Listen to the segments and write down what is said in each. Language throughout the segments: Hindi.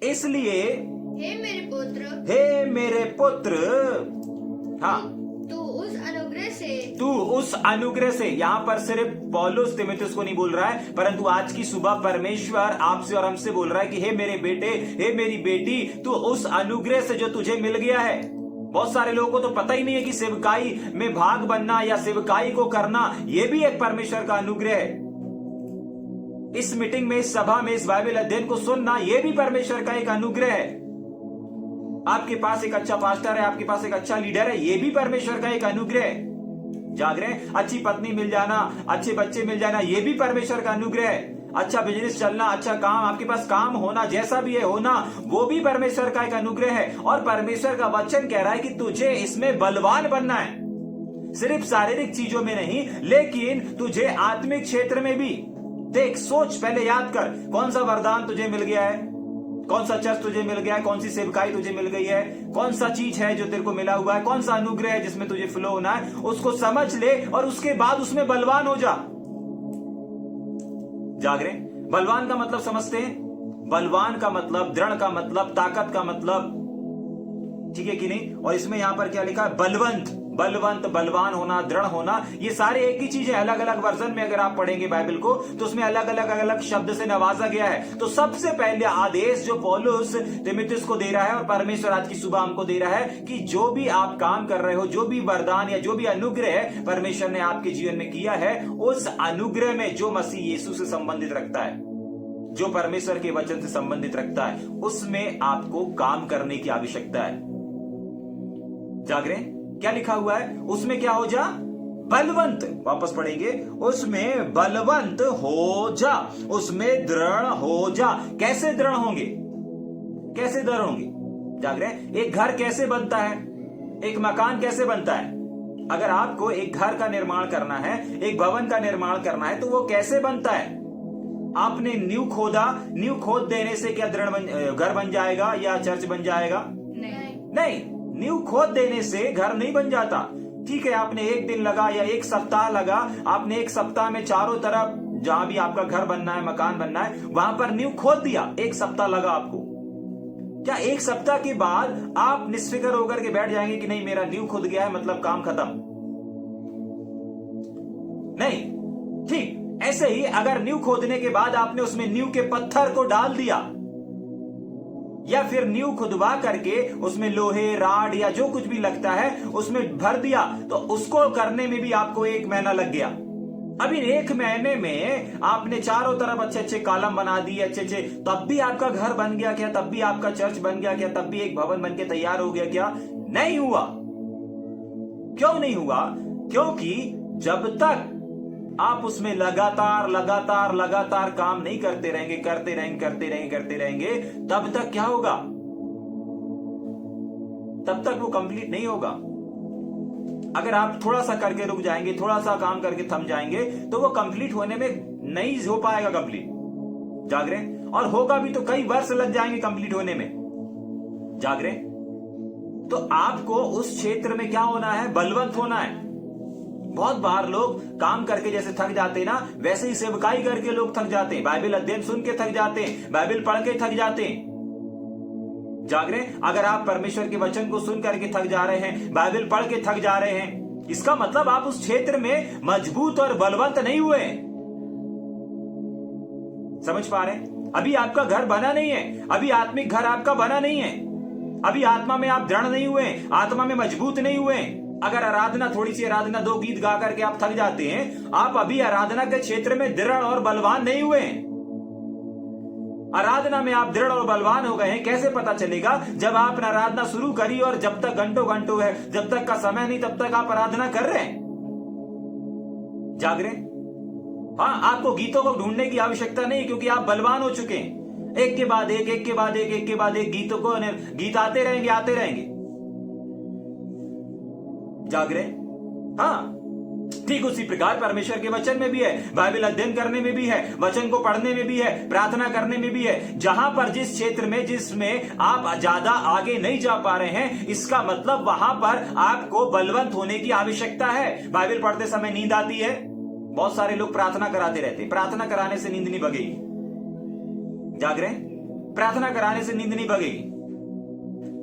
इसलिए हे मेरे पुत्र, हे मेरे पुत्र, हाँ, तू उस अनुग्रह से, यहाँ पर सिर्फ पौलुस तीमुथियुस को नहीं बोल रहा है, परंतु आज की सुबह परमेश्वर आपसे और हमसे बोल रहा है कि हे मेरे बेटे, हे मेरी बेटी, तू उस अनुग्रह से जो तुझे मिल गया है। बहुत सारे लोगों को तो पता ही नहीं है कि सेवकाई में भाग बनना या सेवकाई को करना यह भी एक परमेश्वर का अनुग्रह है। इस मीटिंग में, इस सभा में, इस बाइबल अध्ययन को सुनना यह भी परमेश्वर का एक अनुग्रह है। आपके पास एक अच्छा पास्टर है, आपके पास एक अच्छा लीडर है, यह भी परमेश्वर का एक अनुग्रह है। जाग रहे हैं? अच्छी पत्नी मिल जाना, अच्छे बच्चे मिल जाना, यह भी परमेश्वर का अनुग्रह है। अच्छा बिजनेस चलना, अच्छा काम, आपके पास काम होना, जैसा भी है होना, वो भी परमेश्वर का एक अनुग्रह है। और परमेश्वर का वचन कह रहा है कि तुझे इसमें बलवान बनना है, सिर्फ शारीरिक चीजों में नहीं, लेकिन तुझे आत्मिक क्षेत्र में भी। देख, सोच, पहले याद कर, कौन सा वरदान तुझे मिल गया है, कौन सा चर्च तुझे मिल गया है, कौन सी सेवकाई तुझे मिल गई है, कौन सा चीज है जो तेरे को मिला हुआ है, कौन सा अनुग्रह है जिसमें तुझे फ्लो होना है, उसको समझ ले और उसके बाद उसमें बलवान हो जा। जाग रहे? बलवान का मतलब समझते हैं? बलवान का मतलब, दृढ़ का मतलब, ताकत का मतलब, ठीक है कि नहीं? और इसमें यहां पर क्या लिखा है? बलवंत, बलवंत, बलवान होना, दृढ़ होना, ये सारे एक ही चीज है। अलग अलग वर्जन में अगर आप पढ़ेंगे बाइबल को तो उसमें अलग अलग शब्द से नवाजा गया है। तो सबसे पहले आदेश जो पौलुस तीमुथियुस को दे रहा है और परमेश्वर आज की सुबह हमको दे रहा है कि जो भी आप काम कर रहे हो, जो भी वरदान या जो भी अनुग्रह परमेश्वर ने आपके जीवन में किया है, उस अनुग्रह में जो मसीह यीशु से संबंधित रखता है, जो परमेश्वर के वचन से संबंधित रखता है, उसमें आपको काम करने की आवश्यकता है। जाग रहे? क्या लिखा हुआ है? उसमें क्या हो जा? बलवंत। वापस पढ़ेंगे, उसमें बलवंत हो जा, उसमें दृढ़ हो जा। कैसे दृढ़ होंगे? कैसे दृढ़ होंगे? जाग रहे? एक घर कैसे बनता है, एक मकान कैसे बनता है? अगर आपको एक घर का निर्माण करना है, एक भवन का निर्माण करना है, तो वो कैसे बनता है? आपने नींव खोदा, नींव खोद देने से क्या दृढ़ घर बन जाएगा या चर्च बन जाएगा? नहीं, नींव खोद देने से घर नहीं बन जाता। ठीक है, आपने एक दिन लगा या एक सप्ताह लगा, आपने एक सप्ताह में चारों तरफ जहां भी आपका घर बनना है, मकान बनना है, वहां पर नींव खोद दिया, एक सप्ताह लगा आपको। क्या एक सप्ताह के बाद आप निस्फिक्र होकर के बैठ जाएंगे कि नहीं मेरा नींव खुद गया है मतलब काम खत्म? नहीं। ठीक ऐसे ही अगर नींव खोदने के बाद आपने उसमें नींव के पत्थर को डाल दिया या फिर नींव खुदवा करके उसमें लोहे, राड या जो कुछ भी लगता है उसमें भर दिया, तो उसको करने में भी आपको 1 महीना लग गया। अभी 1 महीने में आपने चारों तरफ अच्छे अच्छे कॉलम बना दिए, अच्छे अच्छे, तब भी आपका घर बन गया क्या? तब भी आपका चर्च बन गया क्या? तब भी एक भवन बन के तैयार हो गया क्या? नहीं हुआ। क्यों नहीं हुआ? क्योंकि जब तक आप उसमें लगातार लगातार लगातार काम नहीं करते रहेंगे, करते रहेंगे, तब तक क्या होगा? तब तक वो कंप्लीट नहीं होगा। अगर आप थोड़ा सा करके रुक जाएंगे, थोड़ा सा काम करके थम जाएंगे, तो वो कंप्लीट होने में नहीं हो पाएगा कंप्लीट। जाग रहे? और होगा भी तो कई वर्ष लग जाएंगे कंप्लीट होने में। जाग रहे? तो आपको उस क्षेत्र में क्या होना है? बलवंत होना है। बहुत बार लोग काम करके जैसे थक जाते हैं ना, वैसे ही सेवकाई करके लोग थक जाते हैं, बाइबल अध्ययन सुन के थक जाते हैं, बाइबल पढ़ के थक जाते हैं। जाग रहे? अगर आप परमेश्वर के वचन को सुन करके थक जा रहे हैं, बाइबल पढ़ के थक जा रहे हैं, इसका मतलब आप उस क्षेत्र में मजबूत और बलवंत नहीं हुए। समझ पा रहे हैं? अभी आपका घर बना नहीं है, अभी आत्मिक घर आपका बना नहीं है, अभी आत्मा में आप दृढ़ नहीं हुए, आत्मा में मजबूत नहीं हुए। अगर आराधना, थोड़ी सी आराधना, 2 गीत गा करके आप थक जाते हैं, आप अभी आराधना के क्षेत्र में दृढ़ और बलवान नहीं हुए। आराधना में आप दृढ़ और बलवान हो गए हैं, कैसे पता चलेगा? जब आपने आराधना शुरू करी और जब तक घंटों है, जब तक का समय नहीं, तब तक आप आराधना कर रहे हैं। जाग रहे? हाँ, आपको गीतों को ढूंढने की आवश्यकता नहीं, क्योंकि आप बलवान हो चुके हैं। एक के बाद एक, एक के बाद एक, एक के बाद एक गीतों को, गीत आते रहेंगे, आते रहेंगे। जाग रहे? हाँ, ठीक उसी प्रकार परमेश्वर के वचन में भी है, बाइबल अध्ययन करने में भी है, वचन को पढ़ने में भी है, प्रार्थना करने में भी है। जहां पर जिस क्षेत्र में, जिसमें आप ज्यादा आगे नहीं जा पा रहे हैं, इसका मतलब वहां पर आपको बलवंत होने की आवश्यकता है। बाइबल पढ़ते समय नींद आती है, बहुत सारे लोग प्रार्थना कराते रहते, प्रार्थना कराने से नींद नहीं भगेगी। जाग रहे? प्रार्थना कराने से नींद नहीं भगेगी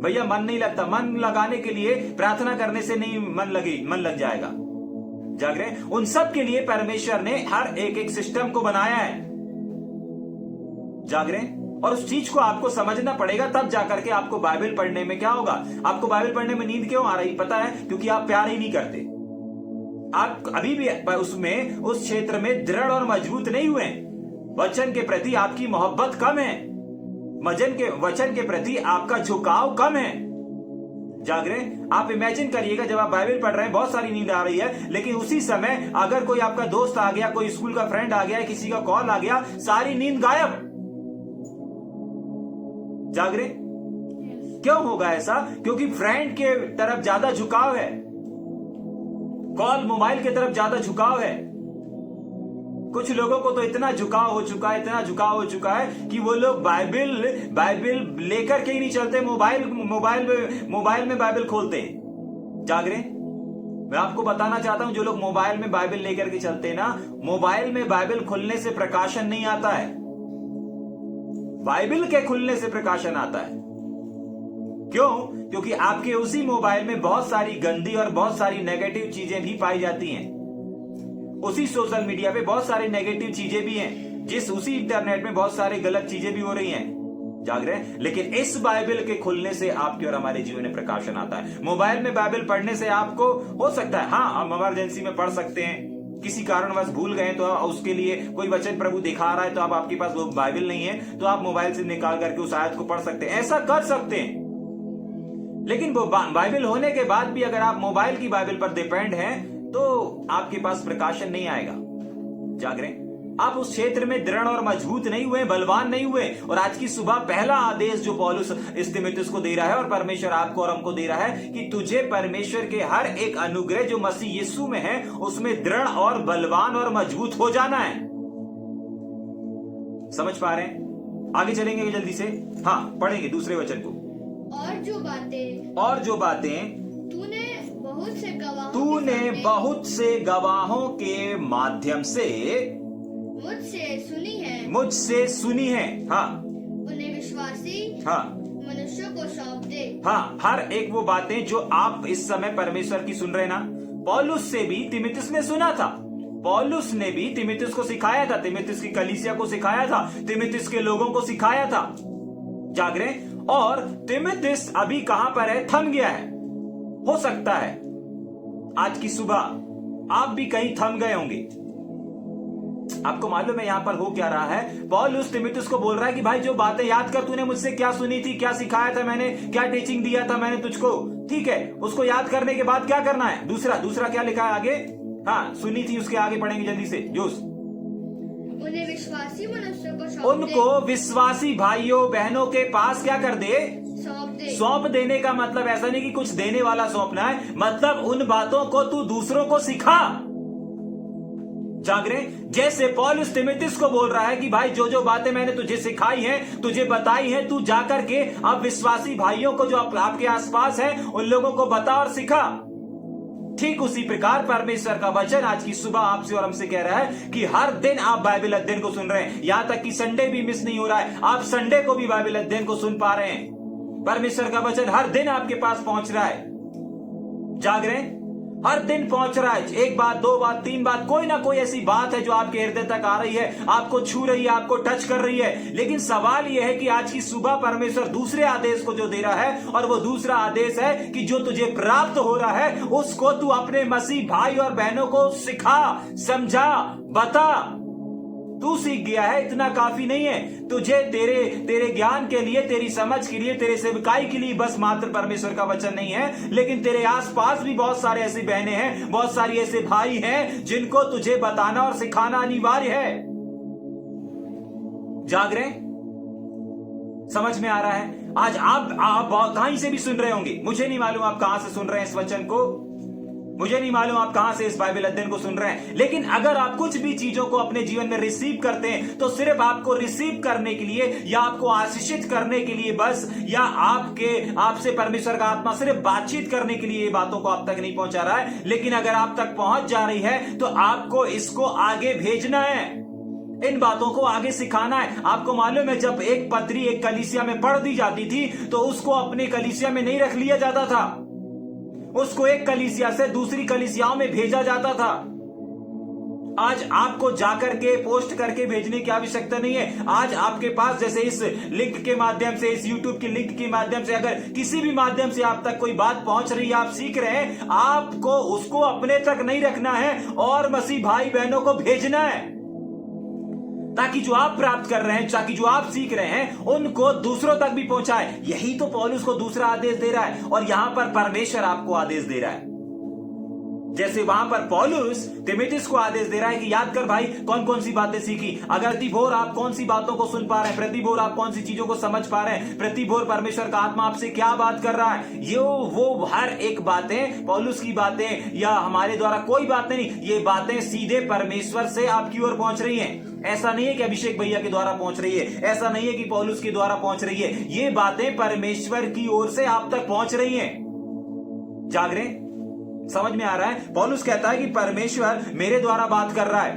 भैया। मन नहीं लगता, मन लगाने के लिए प्रार्थना करने से नहीं मन लग जाएगा। जाग रहे? उन सब के लिए परमेश्वर ने हर एक सिस्टम को बनाया है। जाग रहे? और उस चीज को आपको समझना पड़ेगा, तब जाकर के आपको बाइबल पढ़ने में क्या होगा। आपको बाइबल पढ़ने में नींद क्यों आ रही पता है? क्योंकि आप प्यार ही नहीं करते। आप अभी भी उसमें उस क्षेत्र में दृढ़ और मजबूत नहीं हुए। वचन के प्रति आपकी मोहब्बत कम है, वचन के प्रति आपका झुकाव कम है। जाग रहे? आप इमेजिन करिएगा, जब आप बाइबल पढ़ रहे हैं बहुत सारी नींद आ रही है, लेकिन उसी समय अगर कोई आपका दोस्त आ गया, कोई स्कूल का फ्रेंड आ गया, किसी का कॉल आ गया, सारी नींद गायब। जाग रहे? क्यों होगा ऐसा? क्योंकि फ्रेंड के तरफ ज्यादा झुकाव है, कॉल मोबाइल की तरफ ज्यादा झुकाव है। कुछ लोगों को तो इतना झुकाव हो चुका है कि वो लोग बाइबल लेकर के ही नहीं चलते, मोबाइल में बाइबल खोलते हैं। जाग रहे? मैं आपको बताना चाहता हूं, जो लोग मोबाइल में बाइबल लेकर के चलते हैं ना, मोबाइल में बाइबल खुलने से प्रकाशन नहीं आता है, बाइबल के खुलने से प्रकाशन आता है। क्यों? क्योंकि आपके उसी मोबाइल में बहुत सारी गंदी और बहुत सारी नेगेटिव चीजें भी पाई जाती हैं। उसी सोशल मीडिया पे बहुत सारी नेगेटिव चीजें भी हैं, उसी इंटरनेट में बहुत सारी गलत चीजें भी हो रही हैं। जाग रहे हैं? लेकिन इस बाइबल के खुलने से आपके और हमारे जीवन में प्रकाशन आता है। मोबाइल में बाइबल पढ़ने से आपको हो सकता है, हाँ, हम इमरजेंसी में पढ़ सकते हैं, किसी कारणवश भूल गए तो उसके लिए कोई वचन प्रभु दिखा रहा है, तो अब आपके पास वो बाइबल नहीं है, तो आप मोबाइल से निकाल करके उस आयत को पढ़ सकते हैं, ऐसा कर सकते हैं। लेकिन वो बाइबल होने के बाद भी अगर आप मोबाइल की बाइबल पर डिपेंड हैं, तो आपके पास प्रकाशन नहीं आएगा। जाग रहे? आप उस क्षेत्र में दृढ़ और मजबूत नहीं हुए, बलवान नहीं हुए। और आज की सुबह पहला आदेश जो पौलुस तीमुथियुस को दे रहा है और परमेश्वर आपको और हमको दे रहा है कि तुझे परमेश्वर के हर एक अनुग्रह जो मसीह यीशु में है उसमें दृढ़ और बलवान और मजबूत हो जाना है। समझ पा रहे हैं? आगे चलेंगे जल्दी से। हाँ, पढ़ेंगे दूसरे वचन को। और जो बातें तूने बहुत से गवाहों के माध्यम से मुझसे सुनी है। हाँ, उन्हें विश्वासी मनुष्यों को सौंप दे। हाँ, हर एक वो बातें जो आप इस समय परमेश्वर की सुन रहे ना, पौलुस से भी तीमुथियुस ने सुना था। पौलुस ने भी तीमुथियुस को सिखाया था, तीमुथियुस की कलीसिया को सिखाया था, तीमुथियुस के लोगों को सिखाया था। जाग रहे? और तीमुथियुस अभी कहां पर है? थम गया है। हो सकता है आज की सुबह आप भी कहीं थम गए होंगे। आपको मालूम है यहां पर हो क्या रहा है? पौलुस तीमुथियुस को बोल रहा है कि भाई जो बातें याद कर, तूने मुझसे क्या सुनी थी, क्या सिखाया था मैंने, क्या टीचिंग दिया था मैंने तुझको, ठीक है, उसको याद करने के बाद क्या करना है? दूसरा क्या लिखा है आगे? हाँ, सुनी थी, उसके आगे पढ़ेंगे जल्दी से। जोश। उन्हें विश्वासी मनुष्यों को उनको विश्वासी भाइयों बहनों के पास क्या कर दे? सौंप देने का मतलब ऐसा नहीं कि कुछ देने वाला सौंपना है, मतलब उन बातों को तू दूसरों को सिखा। जाग रहे? जैसे पौलुस तीमुथियुस को बोल रहा है कि भाई जो जो बातें मैंने तुझे सिखाई हैं, तुझे बताई हैं, तू जाकर के अब विश्वासी भाइयों को जो आपके आसपास है उन लोगों को बता और सिखा। ठीक उसी प्रकार परमेश्वर का वचन आज की सुबह आपसे और हमसे कह रहा है कि हर दिन आप बाइबल अध्ययन को सुन रहे हैं, यहां तक कि संडे भी मिस नहीं हो रहा है, आप संडे को भी बाइबल अध्ययन को सुन पा रहे हैं। परमेश्वर का वचन हर दिन आपके पास पहुंच रहा है। जाग रहे हैं? हर दिन पहुंच रहा है। एक बात, दो बात, तीन बात, कोई ना कोई ऐसी बात है जो आपके हृदय तक आ रही है, आपको छू रही है, आपको टच कर रही है। लेकिन सवाल यह है कि आज की सुबह परमेश्वर दूसरे आदेश को जो दे रहा है, और वो दूसरा आदेश है कि जो तुझे प्राप्त हो रहा है उसको तू अपने मसीह भाई और बहनों को सिखा, समझा, बता। तू सीख गया है, इतना काफी नहीं है। तुझे तेरे ज्ञान के लिए, तेरी समझ के लिए, तेरे सेवकाई के लिए बस मात्र परमेश्वर का वचन नहीं है, लेकिन तेरे आसपास भी बहुत सारे ऐसी बहनें हैं, बहुत सारी ऐसे भाई हैं जिनको तुझे बताना और सिखाना अनिवार्य है। जाग रहे? समझ में आ रहा है? आज आप कहीं से भी सुन रहे होंगे, मुझे नहीं मालूम आप कहां से सुन रहे हैं इस वचन को, मुझे नहीं मालूम आप कहां से इस बाइबल अध्ययन को सुन रहे हैं, लेकिन अगर आप कुछ भी चीजों को अपने जीवन में रिसीव करते हैं तो सिर्फ आपको रिसीव करने के लिए या आपको आशीषित करने के लिए बस, या आपसे परमेश्वर का आत्मा सिर्फ बातचीत करने के लिए ये बातों को आप तक नहीं पहुंचा रहा है, लेकिन अगर आप तक पहुंच जा रही है तो आपको इसको आगे भेजना है। इन बातों को आगे सिखाना है। आपको मालूम है, जब एक पत्री एक कलीसिया में पढ़ दी जाती थी तो उसको अपने कलीसिया में नहीं रख लिया जाता था, उसको एक कलीसिया से दूसरी कलीसियाओं में भेजा जाता था। आज आपको जाकर के पोस्ट करके भेजने की आवश्यकता नहीं है। आज आपके पास जैसे इस लिंक के माध्यम से, इस यूट्यूब के लिंक के माध्यम से अगर किसी भी माध्यम से आप तक कोई बात पहुंच रही है, आप सीख रहे हैं, आपको उसको अपने तक नहीं रखना है और मसीह भाई बहनों को भेजना है, ताकि जो आप प्राप्त कर रहे हैं, ताकि जो आप सीख रहे हैं, उनको दूसरों तक भी पहुंचाए। यही तो पौलुस को दूसरा आदेश दे रहा है और यहां पर परमेश्वर आपको आदेश दे रहा है। जैसे वहां पर पौलुस तीमुथियुस को आदेश दे रहा है कि याद कर भाई कौन कौन सी बातें सीखी, अगर प्रतिभोर आप कौन सी बातों को सुन पा रहे हैं, प्रतिभोर आप कौन सी चीजों को समझ पा रहे हैं, प्रतिभोर परमेश्वर का आत्मा आपसे क्या बात कर रहा है, ये वो हर एक बातें, पौलुस की बातें या हमारे द्वारा कोई बातें नहीं, ये बातें सीधे परमेश्वर से आपकी ओर पहुंच रही हैं। ऐसा नहीं है कि अभिषेक भैया के द्वारा पहुंच रही है, ऐसा नहीं है कि पौलुस के द्वारा पहुंच रही है, ये बातें परमेश्वर की ओर से आप तक पहुंच रही हैं। जाग रहे हैं? समझ में आ रहा है? पौलुस कहता है कि परमेश्वर मेरे द्वारा बात कर रहा है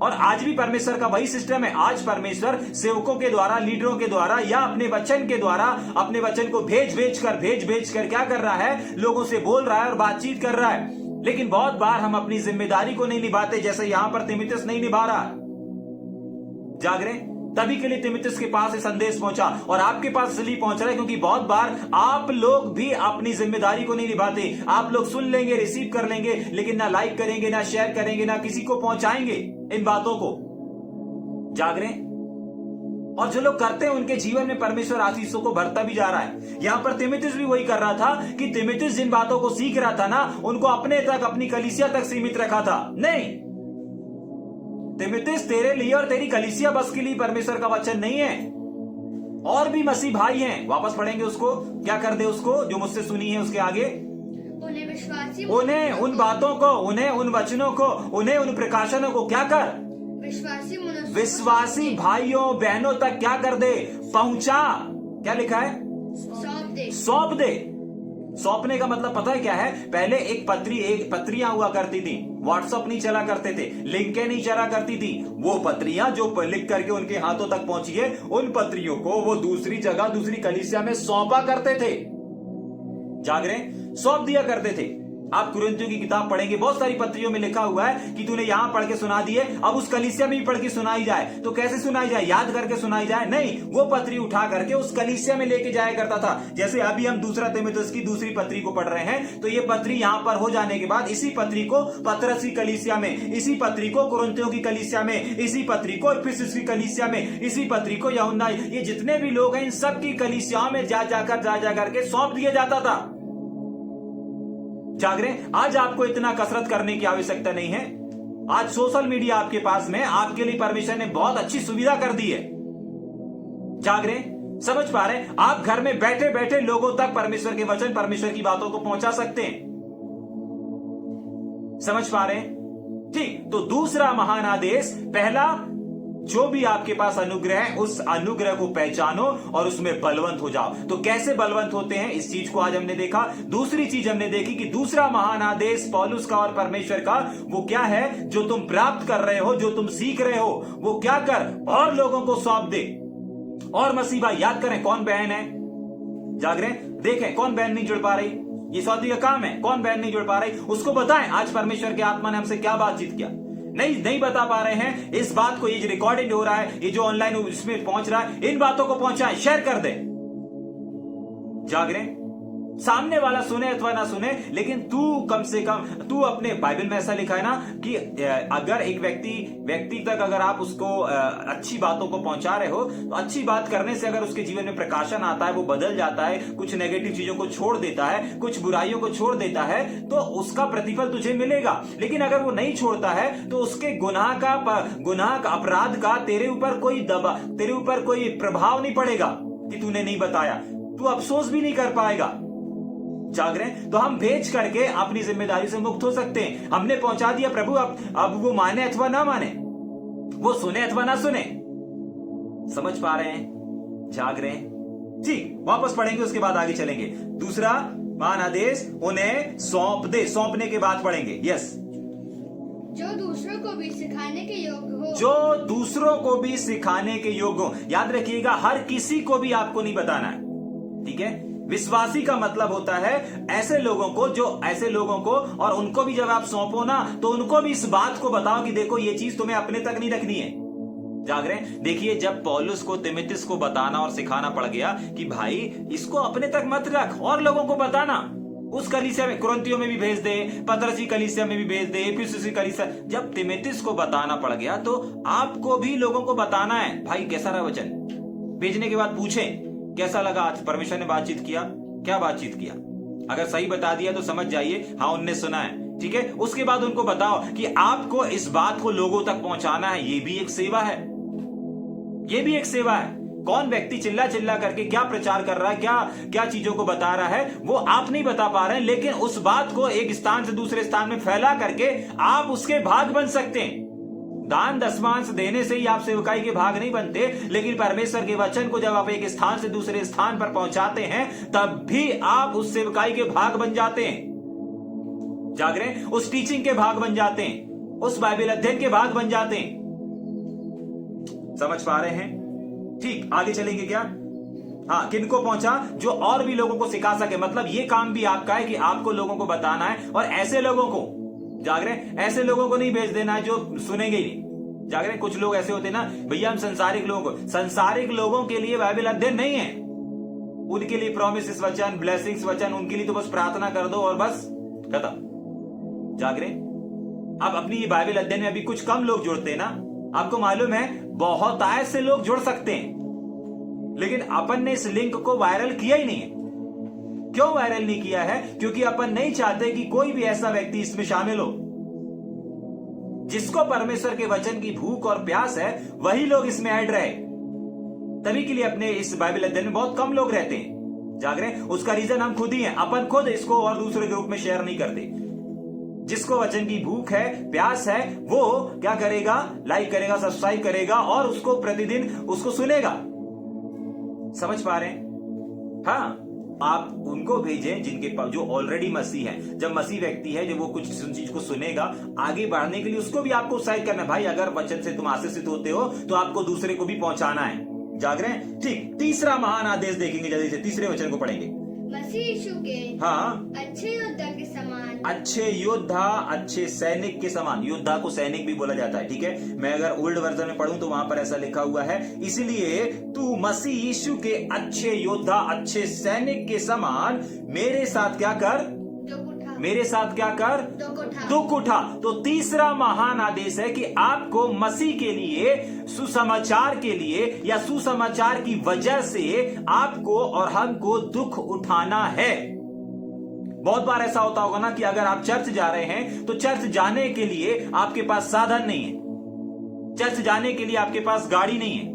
और आज भी परमेश्वर का वही सिस्टम है। आज परमेश्वर सेवकों के द्वारा, लीडरों के द्वारा या अपने वचन के द्वारा अपने वचन को भेज भेज कर क्या कर रहा है, लोगों से बोल रहा है और बातचीत कर रहा है। लेकिन बहुत बार हम अपनी जिम्मेदारी को नहीं निभाते, जैसे यहां पर तीमुथियुस नहीं निभा रहा। जाग रहे? तभी के लिए तीमुथियुस के पास ये संदेश पहुंचा और आपके पास इसलिए पहुंच रहा है क्योंकि बहुत बार आप लोग भी अपनी जिम्मेदारी को नहीं निभाते। आप लोग सुन लेंगे, रिसीव कर लेंगे, लेकिन ना लाइक करेंगे, ना शेयर करेंगे, ना किसी को पहुंचाएंगे इन बातों को। जाग रहे? और जो लोग करते हैं उनके जीवन में परमेश्वर आशीषों को भरता भी जा रहा है। यहां पर तीमुथियुस भी वही कर रहा था कि तीमुथियुस जिन बातों को सीख रहा था ना, उनको अपने तक, अपनी कलीसिया तक सीमित रखा था। नहीं, तीमुथियुस तेरे लिए और तेरी कलीसिया बस के लिए परमेश्वर का वचन नहीं है। और भी मसीह भाई हैं, वापस पढ़ेंगे उसको, क्या कर दे उसको जो मुझसे सुनी है उसके आगे, उन्हें उन बातों को, उन्हें उन वचनों को, उन्हें उन प्रकाशनों को क्या कर, विश्वासी भाइयों बहनों तक क्या कर दे, पहुंचा। क्या लिखा है? सौंप दे। सौंपने का मतलब पता है क्या है? पहले एक पत्रियां हुआ करती थी, व्हाट्सएप नहीं चला करते थे, लिंकें नहीं चला करती थी। वो पत्रियां जो लिख करके उनके हाथों तक पहुंची है, उन पत्रियों को वो दूसरी जगह, दूसरी कलीसिया में सौंपा करते थे। जाग रहे? सौंप दिया करते थे। आप कुरिन्थियों की किताब पढ़ेंगे, बहुत सारी पत्रियों में लिखा हुआ है कि तूने यहां पढ़ के सुना दिए, अब उस कलीसिया में भी पढ़ के सुनाई जाए। तो कैसे सुनाई जाए? याद करके सुनाई जाए? नहीं, वो पत्री उठा करके उस कलीसिया में लेके जाया करता था। जैसे अभी हम दूसरा तीमुथियुस की दूसरी पत्री को पढ़ रहे हैं, तो ये पत्री यहां पर हो जाने के बाद इसी पत्री को पतरस की कलीसिया में, इसी पत्री को कुरिन्थियों की कलीसिया में, इसी पत्री को इफिसुस की कलीसिया में, इसी पत्री को यूहन्ना, ये जितने भी लोग हैं इन सब की कलीसियाओं में जा जाकर के सौंप दिया जाता था। जाग रहे? आज आपको इतना कसरत करने की आवश्यकता नहीं है। आज सोशल मीडिया आपके पास में, आपके लिए परमेश्वर ने बहुत अच्छी सुविधा कर दी है। जाग रहे? समझ पा रहे? आप घर में बैठे बैठे लोगों तक परमेश्वर के वचन, परमेश्वर की बातों को पहुंचा सकते हैं। समझ पा रहे? ठीक। तो दूसरा महान आदेश, पहला, जो भी आपके पास अनुग्रह है उस अनुग्रह को पहचानो और उसमें बलवंत हो जाओ। तो कैसे बलवंत होते हैं, इस चीज को आज हमने देखा। दूसरी चीज हमने देखी कि दूसरा महान आदेश पौलुस का और परमेश्वर का, वो क्या है? जो तुम प्राप्त कर रहे हो, जो तुम सीख रहे हो, वो क्या कर, और लोगों को सौंप दे। और मसीह भाई याद करें, कौन बहन है? जाग रहे? देखें कौन बहन नहीं जुड़ पा रही, ये सौदी का काम है। कौन बहन नहीं जुड़ पा रही, उसको बताएं आज परमेश्वर के आत्मा ने हमसे क्या बातचीत किया। नहीं बता पा रहे हैं, इस बात को, ये जो रिकॉर्डिंग हो रहा है, ये जो ऑनलाइन इसमें पहुंच रहा है, इन बातों को पहुंचाएं, शेयर कर दे। जाग रहे? सामने वाला सुने अथवा ना सुने, लेकिन तू कम से कम, तू अपने बाइबल में ऐसा लिखा है ना कि अगर एक व्यक्ति तक अगर आप उसको अच्छी बातों को पहुंचा रहे हो, तो अच्छी बात करने से अगर उसके जीवन में प्रकाशन आता है, वो बदल जाता है, कुछ नेगेटिव चीजों को छोड़ देता है, कुछ बुराइयों को छोड़ देता है, तो उसका प्रतिफल तुझे मिलेगा। लेकिन अगर वो नहीं छोड़ता है, तो उसके गुनाह का, अपराध का तेरे ऊपर कोई प्रभाव नहीं पड़ेगा कि तूने नहीं बताया, तू अफसोस भी नहीं कर पाएगा। जाग रहे? तो हम भेज करके अपनी जिम्मेदारी से मुक्त हो सकते हैं। हमने पहुंचा दिया, प्रभु अब वो माने अथवा ना माने, वो सुने अथवा ना सुने। समझ पा रहे हैं? जाग रहे? ठीक, वापस पढ़ेंगे, उसके बाद आगे चलेंगे। दूसरा महान आदेश, उन्हें सौंप दे। सौंपने के बाद पढ़ेंगे। यस। जो दूसरों को भी सिखाने के योग्य हो जो दूसरों को भी सिखाने के योग्य हो। याद रखिएगा, हर किसी को भी आपको नहीं बताना है, ठीक है। विश्वासी का मतलब होता है ऐसे लोगों को, जो ऐसे लोगों को, और उनको भी जब आप सौंपो ना तो उनको भी इस बात को बताओ कि देखो ये चीज तुम्हें अपने तक नहीं रखनी है। जाग रहे हैं? देखिए, जब पौलुस को तिमुथियुस को बताना और सिखाना पड़ गया कि भाई इसको अपने तक मत रख और लोगों को बताना, उस कलीसिया में, कुरिन्थियों में भी भेज दे, पतरसी कलीसिया में भी भेज दे, एफिसुसी कलीसिया, जब तिमुथियुस को बताना पड़ गया तो आपको भी लोगों को बताना है। भाई कैसा रहा वचन? भेजने के बाद पूछें कैसा लगा, आज परमेश्वर ने बातचीत किया, क्या बातचीत किया। अगर सही बता दिया तो समझ जाइए हाँ उनने सुना है, ठीक है। उसके बाद उनको बताओ कि आपको इस बात को लोगों तक पहुंचाना है। ये भी एक सेवा है, ये भी एक सेवा है। कौन व्यक्ति चिल्ला चिल्ला करके क्या प्रचार कर रहा है, क्या क्या चीजों को बता रहा है, वो आप नहीं बता पा रहे हैं, लेकिन उस बात को एक स्थान से दूसरे स्थान में फैला करके आप उसके भाग बन सकते हैं। दान दशमांश देने से ही आप सेवकाई के भाग नहीं बनते, लेकिन परमेश्वर के वचन को जब आप एक स्थान से दूसरे स्थान पर पहुंचाते हैं तब भी आप उस सेवकाई के भाग बन जाते हैं। जाग रहे हैं? उस टीचिंग के भाग बन जाते हैं, उस बाइबल अध्ययन के भाग बन जाते हैं। समझ पा रहे हैं? ठीक, आगे चलेंगे क्या? हाँ, किनको पहुंचा? जो और भी लोगों को सिखा सके। मतलब ये काम भी आपका है कि आपको लोगों को बताना है, और ऐसे लोगों को, जाग रहे हैं, ऐसे लोगों को नहीं भेज देना है जो सुनेंगे ही नहीं। जाग रहे हैं? कुछ लोग ऐसे होते हैं ना, भैया हम संसारिक लोगों को, संसारिक लोगों के लिए बाइबल अध्ययन नहीं है, उनके लिए प्रॉमिसेस वचन, ब्लेसिंग्स वचन, उनके लिए तो बस प्रार्थना कर दो और बस खत्म। जाग रहे हैं? अब अपनी ये बाइबल अध्ययन में अभी कुछ कम लोग जुड़ते हैं ना, आपको मालूम है बहुत ऐसे लोग जुड़ सकते हैं, लेकिन अपन ने इस लिंक को वायरल किया ही नहीं है। क्यों वायरल नहीं किया है? क्योंकि अपन नहीं चाहते कि कोई भी ऐसा व्यक्ति इसमें शामिल हो। जिसको परमेश्वर के वचन की भूख और प्यास है वही लोग इसमें ऐड रहे। तभी के लिए अपने इस बाइबल अध्ययन में बहुत कम लोग रहते हैं। जाग रहे हैं? उसका रीजन हम खुद ही हैं। अपन खुद इसको और दूसरे ग्रुप में शेयर नहीं करते। जिसको वचन की भूख है, प्यास है, वो क्या करेगा? लाइक करेगा, सब्सक्राइब करेगा और उसको प्रतिदिन उसको सुनेगा। समझ पा रहे हैं? हाँ, आप उनको भेजें जिनके पास, जो ऑलरेडी मसीह है। जब मसीह व्यक्ति है, जब वो कुछ चीज को सुनेगा, आगे बढ़ने के लिए उसको भी आपको उत्साहित करना है। भाई अगर वचन से तुम आशीषित होते हो तो आपको दूसरे को भी पहुंचाना है। जाग रहे हैं? ठीक, तीसरा महान आदेश देखेंगे जल्दी से, तीसरे वचन को पढ़ेंगे। मसीह यीशु के हाँ, अच्छे योद्धा के समान, अच्छे योद्धा, अच्छे सैनिक के समान। योद्धा को सैनिक भी बोला जाता है, ठीक है। मैं अगर ओल्ड वर्जन में पढ़ूं तो वहां पर ऐसा लिखा हुआ है, इसलिए तू मसीह यीशु के अच्छे योद्धा, अच्छे सैनिक के समान मेरे साथ क्या कर? दुख उठा। मेरे साथ क्या कर? दुख उठा। दुख उठा। तो तीसरा महान आदेश है कि आपको मसीह के लिए, सुसमाचार के लिए, या सुसमाचार की वजह से आपको और हमको दुख उठाना है। बहुत बार ऐसा होता होगा ना कि अगर आप चर्च जा रहे हैं तो चर्च जाने के लिए आपके पास साधन नहीं है, चर्च जाने के लिए आपके पास गाड़ी नहीं है,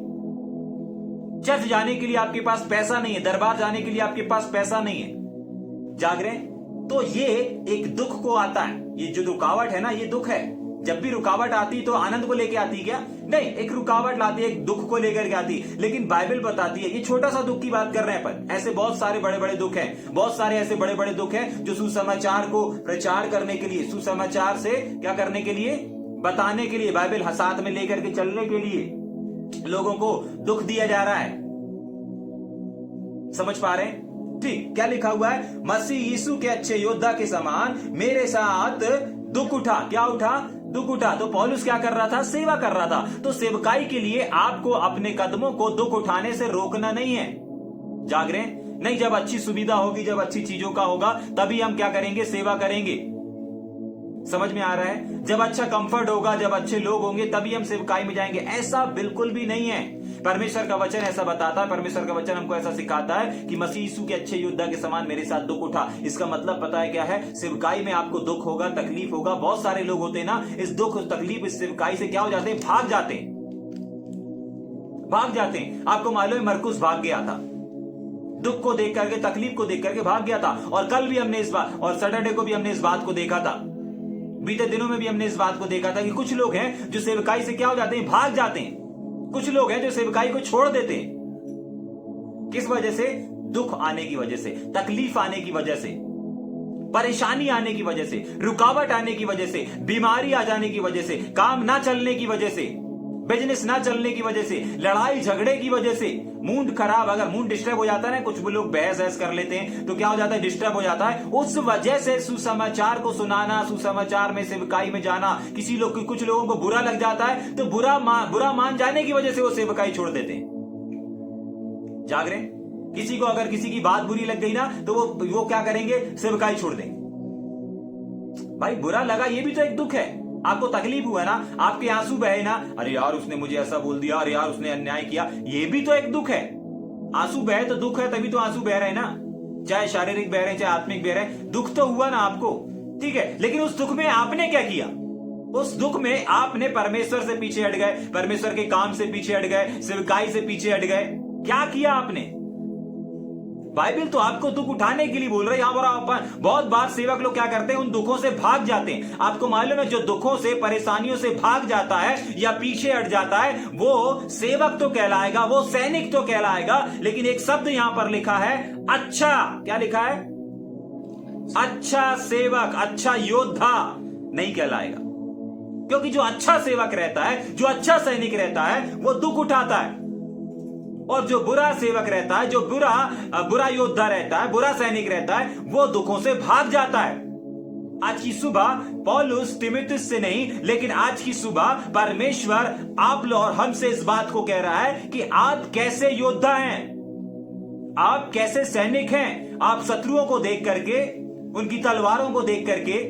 चर्च जाने के लिए आपके पास पैसा नहीं है, दरबार जाने के लिए आपके पास पैसा नहीं है। जाग रहे हैं? तो ये एक दुख को आता है। ये जो रुकावट है ना, ये दुख है। जब भी रुकावट आती तो आनंद को लेके आती क्या? नहीं, एक रुकावट लाती है, एक दुख को लेकर के आती। लेकिन बाइबल बताती है, ये छोटा सा दुख की बात कर रहे हैं पर ऐसे बहुत सारे बड़े बड़े दुख हैं, बहुत सारे ऐसे बड़े बड़े दुख हैं जो सुसमाचार को प्रचार करने के लिए, सुसमाचार से क्या करने के लिए? बताने के लिए, बाइबल साथ में लेकर के चलने के लिए लोगों को दुख दिया जा रहा है। समझ पा रहे हैं? ठीक, क्या लिखा हुआ है? मसीह यीशु के अच्छे योद्धा के समान मेरे साथ दुख उठा। क्या उठा? दुख उठा। तो पौलुस क्या कर रहा था? सेवा कर रहा था। तो सेवकाई के लिए आपको अपने कदमों को दुख उठाने से रोकना नहीं है। जाग रहे हैं? नहीं, जब अच्छी सुविधा होगी, जब अच्छी चीजों का होगा, तभी हम क्या करेंगे? सेवा करेंगे। समझ में आ रहा है? जब अच्छा कंफर्ट होगा, जब अच्छे लोग होंगे, तभी हम सेवकाई में जाएंगे। ऐसा बिल्कुल भी नहीं है। परमेश्वर का वचन ऐसा बताता है, परमेश्वर का वचन हमको ऐसा सिखाता है कि मसीह यीशु के अच्छे योद्धा के समान मेरे साथ दुख उठा। इसका मतलब पता है क्या है? सेवकाई में आपको दुख होगा, तकलीफ होगा। बहुत सारे लोग होते हैं ना, इस दुख, तकलीफ, इस सेवकाई से क्या हो जाते हैं? भाग जाते हैं, भाग जाते हैं। आपको मालूम है मरकुस भाग गया था, दुख को देख करके, तकलीफ को देख करके भाग गया था। और कल भी हमने इस बात, और सैटरडे को भी हमने इस बात को देखा था, बीते दिनों में भी हमने इस बात को देखा था कि कुछ लोग हैं जो सेवकाई से क्या हो जाते हैं? भाग जाते हैं। कुछ लोग हैं जो सेवकाई को छोड़ देते हैं। किस वजह से? दुख आने की वजह से, तकलीफ आने की वजह से, परेशानी आने की वजह से, रुकावट आने की वजह से, बीमारी आ जाने की वजह से, काम ना चलने की वजह से। बिजनेस ना चलने की वजह से, लड़ाई झगड़े की वजह से, मूड खराब, अगर मूड डिस्टर्ब हो जाता है ना, कुछ भी लोग बहस कर लेते हैं तो क्या हो जाता है, डिस्टर्ब हो जाता है। उस वजह से सुसमाचार को सुनाना, सुसमाचार में सेवकाई में जाना, किसी लोग, कुछ लोगों को बुरा लग जाता है तो बुरा मान जाने की वजह से वो सेवकाई छोड़ देते हैं। जाग रहे? किसी को अगर किसी की बात बुरी लग गई ना तो वो क्या करेंगे, सेवकाई छोड़ देंगे। भाई बुरा लगा, ये भी तो एक दुख है। आपको तकलीफ हुआ ना, आपके आंसू बहे ना, अरे यार उसने मुझे ऐसा बोल दिया, अरे यार उसने अन्याय किया, ये भी तो एक दुख है। आंसू बहे तो दुख है, तभी तो आंसू बह रहे हैं ना, चाहे शारीरिक बह रहे हैं चाहे आत्मिक बह रहे हैं, दुख तो हुआ ना आपको, ठीक है। लेकिन उस दुख में आपने क्या किया? उस दुख में आपने परमेश्वर से पीछे हट गए, परमेश्वर के काम से पीछे हट गए, सेवकाई से पीछे हट गए। क्या किया आपने? बाइबल तो आपको दुख उठाने के लिए बोल रहे हैं। यहां पर बहुत बार सेवक लोग क्या करते हैं, उन दुखों से भाग जाते हैं। आपको मालूम है, जो दुखों से, परेशानियों से भाग जाता है या पीछे हट जाता है, वो सेवक तो कहलाएगा, वो सैनिक तो कहलाएगा, लेकिन एक शब्द यहां पर लिखा है अच्छा। क्या लिखा है? अच्छा सेवक, अच्छा योद्धा नहीं कहलाएगा। क्योंकि जो अच्छा सेवक रहता है, जो अच्छा सैनिक रहता है, वो दुख उठाता है, और जो बुरा सेवक रहता है, जो बुरा योद्धा रहता है, बुरा सैनिक रहता है, वो दुखों से भाग जाता है। आज की सुबह पौलुस तीमुथियुस से नहीं, लेकिन आज की सुबह परमेश्वर आप और हमसे इस बात को कह रहा है कि आप कैसे योद्धा हैं, आप कैसे सैनिक हैं। आप शत्रुओं को देख करके, उनकी तलवारों को देख करके,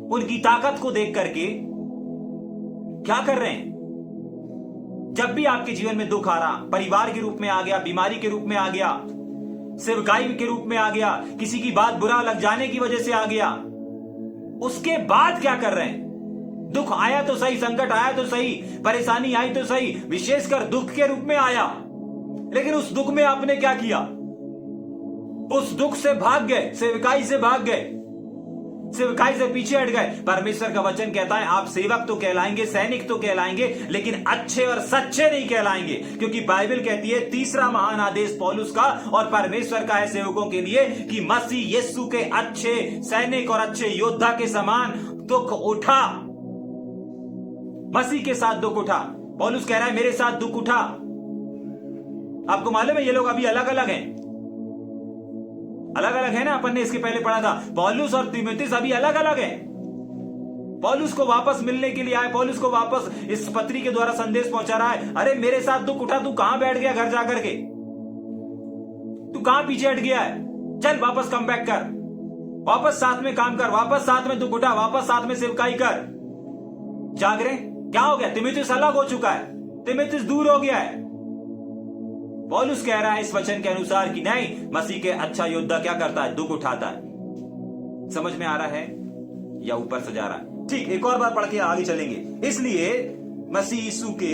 उनकी ताकत को देख करके क्या कर रहे हैं? जब भी आपके जीवन में दुख आ रहा, परिवार के रूप में आ गया, बीमारी के रूप में आ गया, सेवकाई के रूप में आ गया, किसी की बात बुरा लग जाने की वजह से आ गया, उसके बाद क्या कर रहे हैं? दुख आया तो सही, संकट आया तो सही, परेशानी आई तो सही, विशेषकर दुख के रूप में आया, लेकिन उस दुख में आपने क्या किया? उस दुख से भाग गए, सेवकाई से भाग गए, सेवकाई से पीछे हट गए। परमेश्वर का वचन कहता है आप सेवक तो कहलाएंगे, सैनिक तो कहलाएंगे, लेकिन अच्छे और सच्चे नहीं कहलाएंगे। क्योंकि बाइबल कहती है, तीसरा महान आदेश पौलुस का और परमेश्वर का है सेवकों के लिए कि मसीह यीशु के अच्छे सैनिक और अच्छे योद्धा के समान दुख उठा। मसीह के साथ दुख उठा। पौलुस कह रहा है मेरे साथ दुख उठा। आपको मालूम है ये लोग अभी अलग अलग हैं, अलग अलग है ना, अपन ने इसके पहले पढ़ा था। पौलुस और तीमुथियुस अभी अलग अलग हैं। पौलुस को वापस मिलने के लिए आए, पौलुस को वापस इस पत्री के द्वारा संदेश पहुंचा रहा है, अरे मेरे साथ दुख उठा, तू कहां बैठ गया घर जाकर के, तू कहां पीछे हट गया है, चल वापस कम बैक कर, वापस साथ में काम कर, वापस साथ में दुख उठा, वापस साथ में सेवकाई कर। जाग रहे? क्या हो गया? तीमुथियुस अलग हो चुका है, तीमुथियुस दूर हो गया है। पौलुस कह रहा है इस वचन के अनुसार कि नहीं, मसीह के अच्छा योद्धा क्या करता है? दुख उठाता है। समझ में आ रहा है या ऊपर से जा रहा है? ठीक, एक और बार पढ़ के आगे चलेंगे। इसलिए मसीह यीशु के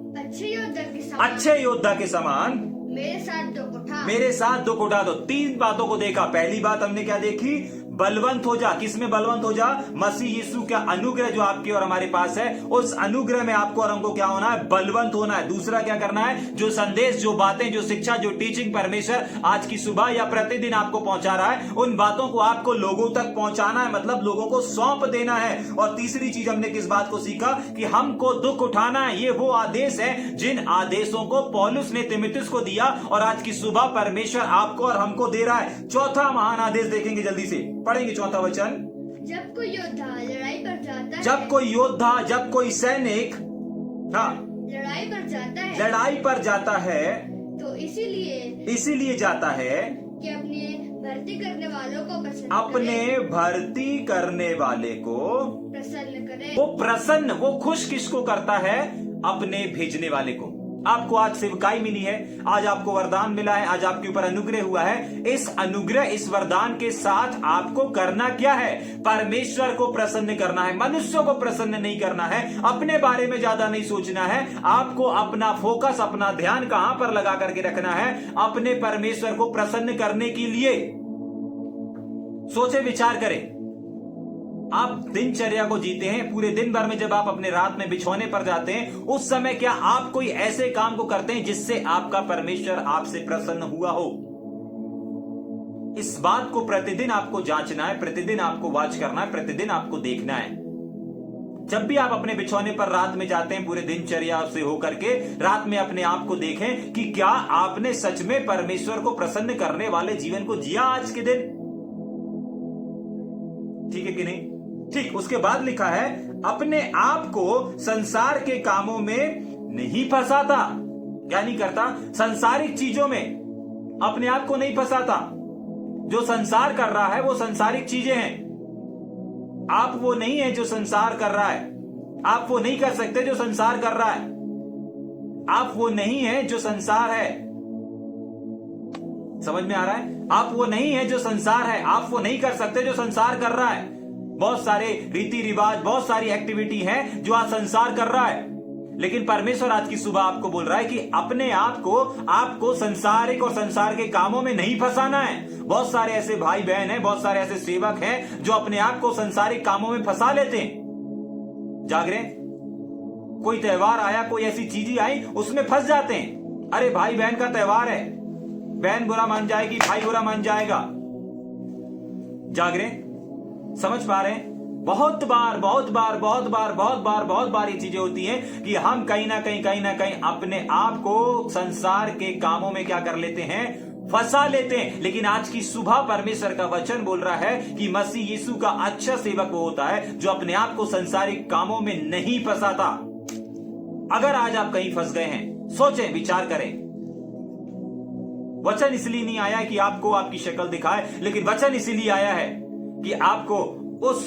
अच्छे योद्धा के समान मेरे साथ दुख उठा। दो तीन बातों को देखा। पहली बात हमने क्या देखी? बलवंत हो जा। किसमें बलवंत हो जा? मसीह यीशु का अनुग्रह जो आपके और हमारे पास है, उस अनुग्रह में आपको और हमको क्या होना है? बलवंत होना है। दूसरा क्या करना है? जो संदेश, जो बातें, जो शिक्षा, जो टीचिंग परमेश्वर आज की सुबह या प्रतिदिन आपको पहुंचा रहा है, उन बातों को आपको लोगों तक पहुंचाना है, मतलब लोगों को सौंप देना है। और तीसरी चीज हमने किस बात को सीखा? कि हमको दुख उठाना है। ये वो आदेश है जिन आदेशों को पौलुस ने तीमुथियुस को दिया और आज की सुबह परमेश्वर आपको और हमको दे रहा है। चौथा महान आदेश देखेंगे, जल्दी से पढ़ेंगे चौथा वचन। जब कोई योद्धा लड़ाई पर जाता है, जब कोई सैनिक लड़ाई पर जाता है तो इसीलिए जाता है कि अपने भर्ती करने वाले को प्रसन्न करे। वो प्रसन्न, वो खुश किसको करता है? अपने भेजने वाले को। आपको आज सेवकाई मिली है, आज आपको वरदान मिला है, आज आपके ऊपर अनुग्रह हुआ है। इस अनुग्रह, इस वरदान के साथ आपको करना क्या है? परमेश्वर को प्रसन्न करना है, मनुष्यों को प्रसन्न नहीं करना है, अपने बारे में ज्यादा नहीं सोचना है। आपको अपना फोकस, अपना ध्यान कहां पर लगा करके रखना है? अपने परमेश्वर को प्रसन्न करने के लिए। सोचे विचार करें। आप दिनचर्या को जीते हैं, पूरे दिन भर में जब आप अपने रात में बिछौने पर जाते हैं, उस समय क्या आप कोई ऐसे काम को करते हैं जिससे आपका परमेश्वर आपसे प्रसन्न हुआ हो? इस बात को प्रतिदिन आपको जांचना है, प्रतिदिन आपको वॉच करना है, प्रतिदिन आपको देखना है। जब भी आप अपने बिछौने पर रात में जाते हैं, पूरे दिनचर्या से होकर के रात में अपने आप को देखें कि क्या आपने सच में परमेश्वर को प्रसन्न करने वाले जीवन को जिया आज के दिन। ठीक है कि नहीं? ठीक। उसके बाद लिखा है अपने आप को संसार के कामों में नहीं फंसाता। क्या नहीं करता? संसारिक चीजों में अपने आप को नहीं फंसाता। जो संसार कर रहा है वो संसारिक चीजें हैं। आप वो नहीं है जो संसार कर रहा है। आप वो नहीं कर सकते जो संसार कर रहा है। आप वो नहीं है जो संसार है। समझ में आ रहा है? आप वो नहीं है जो संसार है। आप वो नहीं कर सकते जो संसार कर रहा है। बहुत सारे रीति रिवाज, बहुत सारी एक्टिविटी है जो आज संसार कर रहा है, लेकिन परमेश्वर आज की सुबह आपको बोल रहा है कि अपने आपको संसारिक और संसार के कामों में नहीं फंसाना है। बहुत सारे ऐसे भाई बहन हैं, बहुत सारे ऐसे सेवक हैं जो अपने आप को संसारिक कामों में फंसा लेते हैं। जाग रहे? कोई त्योहार आया, कोई ऐसी चीजें आई, उसमें फंस जाते हैं। अरे भाई बहन का त्योहार है, बहन बुरा मान जाएगी, भाई बुरा मान जाएगा। जाग रहे? समझ पा रहे हैं? बहुत बार ये चीजें होती हैं कि हम कहीं ना कहीं अपने आप को संसार के कामों में क्या कर लेते हैं? फंसा लेते हैं। लेकिन आज की सुबह परमेश्वर का वचन बोल रहा है कि मसीह यीशु का अच्छा सेवक वो होता है जो अपने आप को संसारिक कामों में नहीं फंसाता। अगर आज आप कहीं फंस गए हैं, सोचें, विचार करें। वचन इसलिए नहीं आया कि आपको आपकी शक्ल दिखाए, लेकिन वचन इसलिए आया है कि आपको उस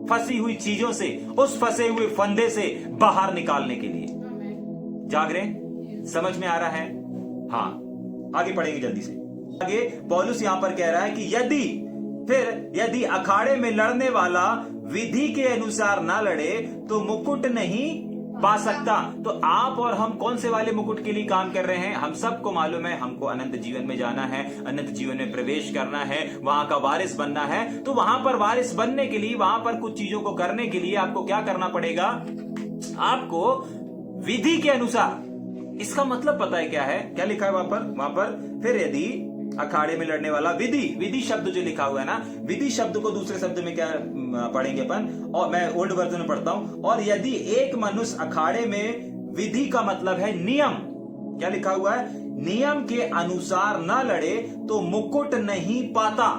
फंसी हुई चीजों से, उस फंसे हुए फंदे से बाहर निकालने के लिए। जाग रहे? समझ में आ रहा है? हाँ, आगे पढ़ेंगे जल्दी से। आगे पौलुस यहां पर कह रहा है कि यदि अखाड़े में लड़ने वाला विधि के अनुसार ना लड़े तो मुकुट नहीं पा सकता। तो आप और हम कौन से वाले मुकुट के लिए काम कर रहे हैं? हम सबको मालूम है हमको अनंत जीवन में जाना है, अनंत जीवन में प्रवेश करना है, वहां का वारिस बनना है। तो वहां पर वारिस बनने के लिए, वहां पर कुछ चीजों को करने के लिए आपको क्या करना पड़ेगा? आपको विधि के अनुसार। इसका मतलब पता है क्या है? क्या लिखा है वहां पर फिर यदि अखाड़े में लड़ने वाला विधि शब्द जो लिखा हुआ है ना, विधि शब्द को दूसरे शब्द में क्या पढ़ेंगे अपन, और मैं ओल्ड वर्जन में पढ़ता हूं। और यदि एक मनुष्य अखाड़े में, विधि का मतलब है नियम। क्या लिखा हुआ है? नियम के अनुसार ना लड़े तो मुकुट नहीं पाता।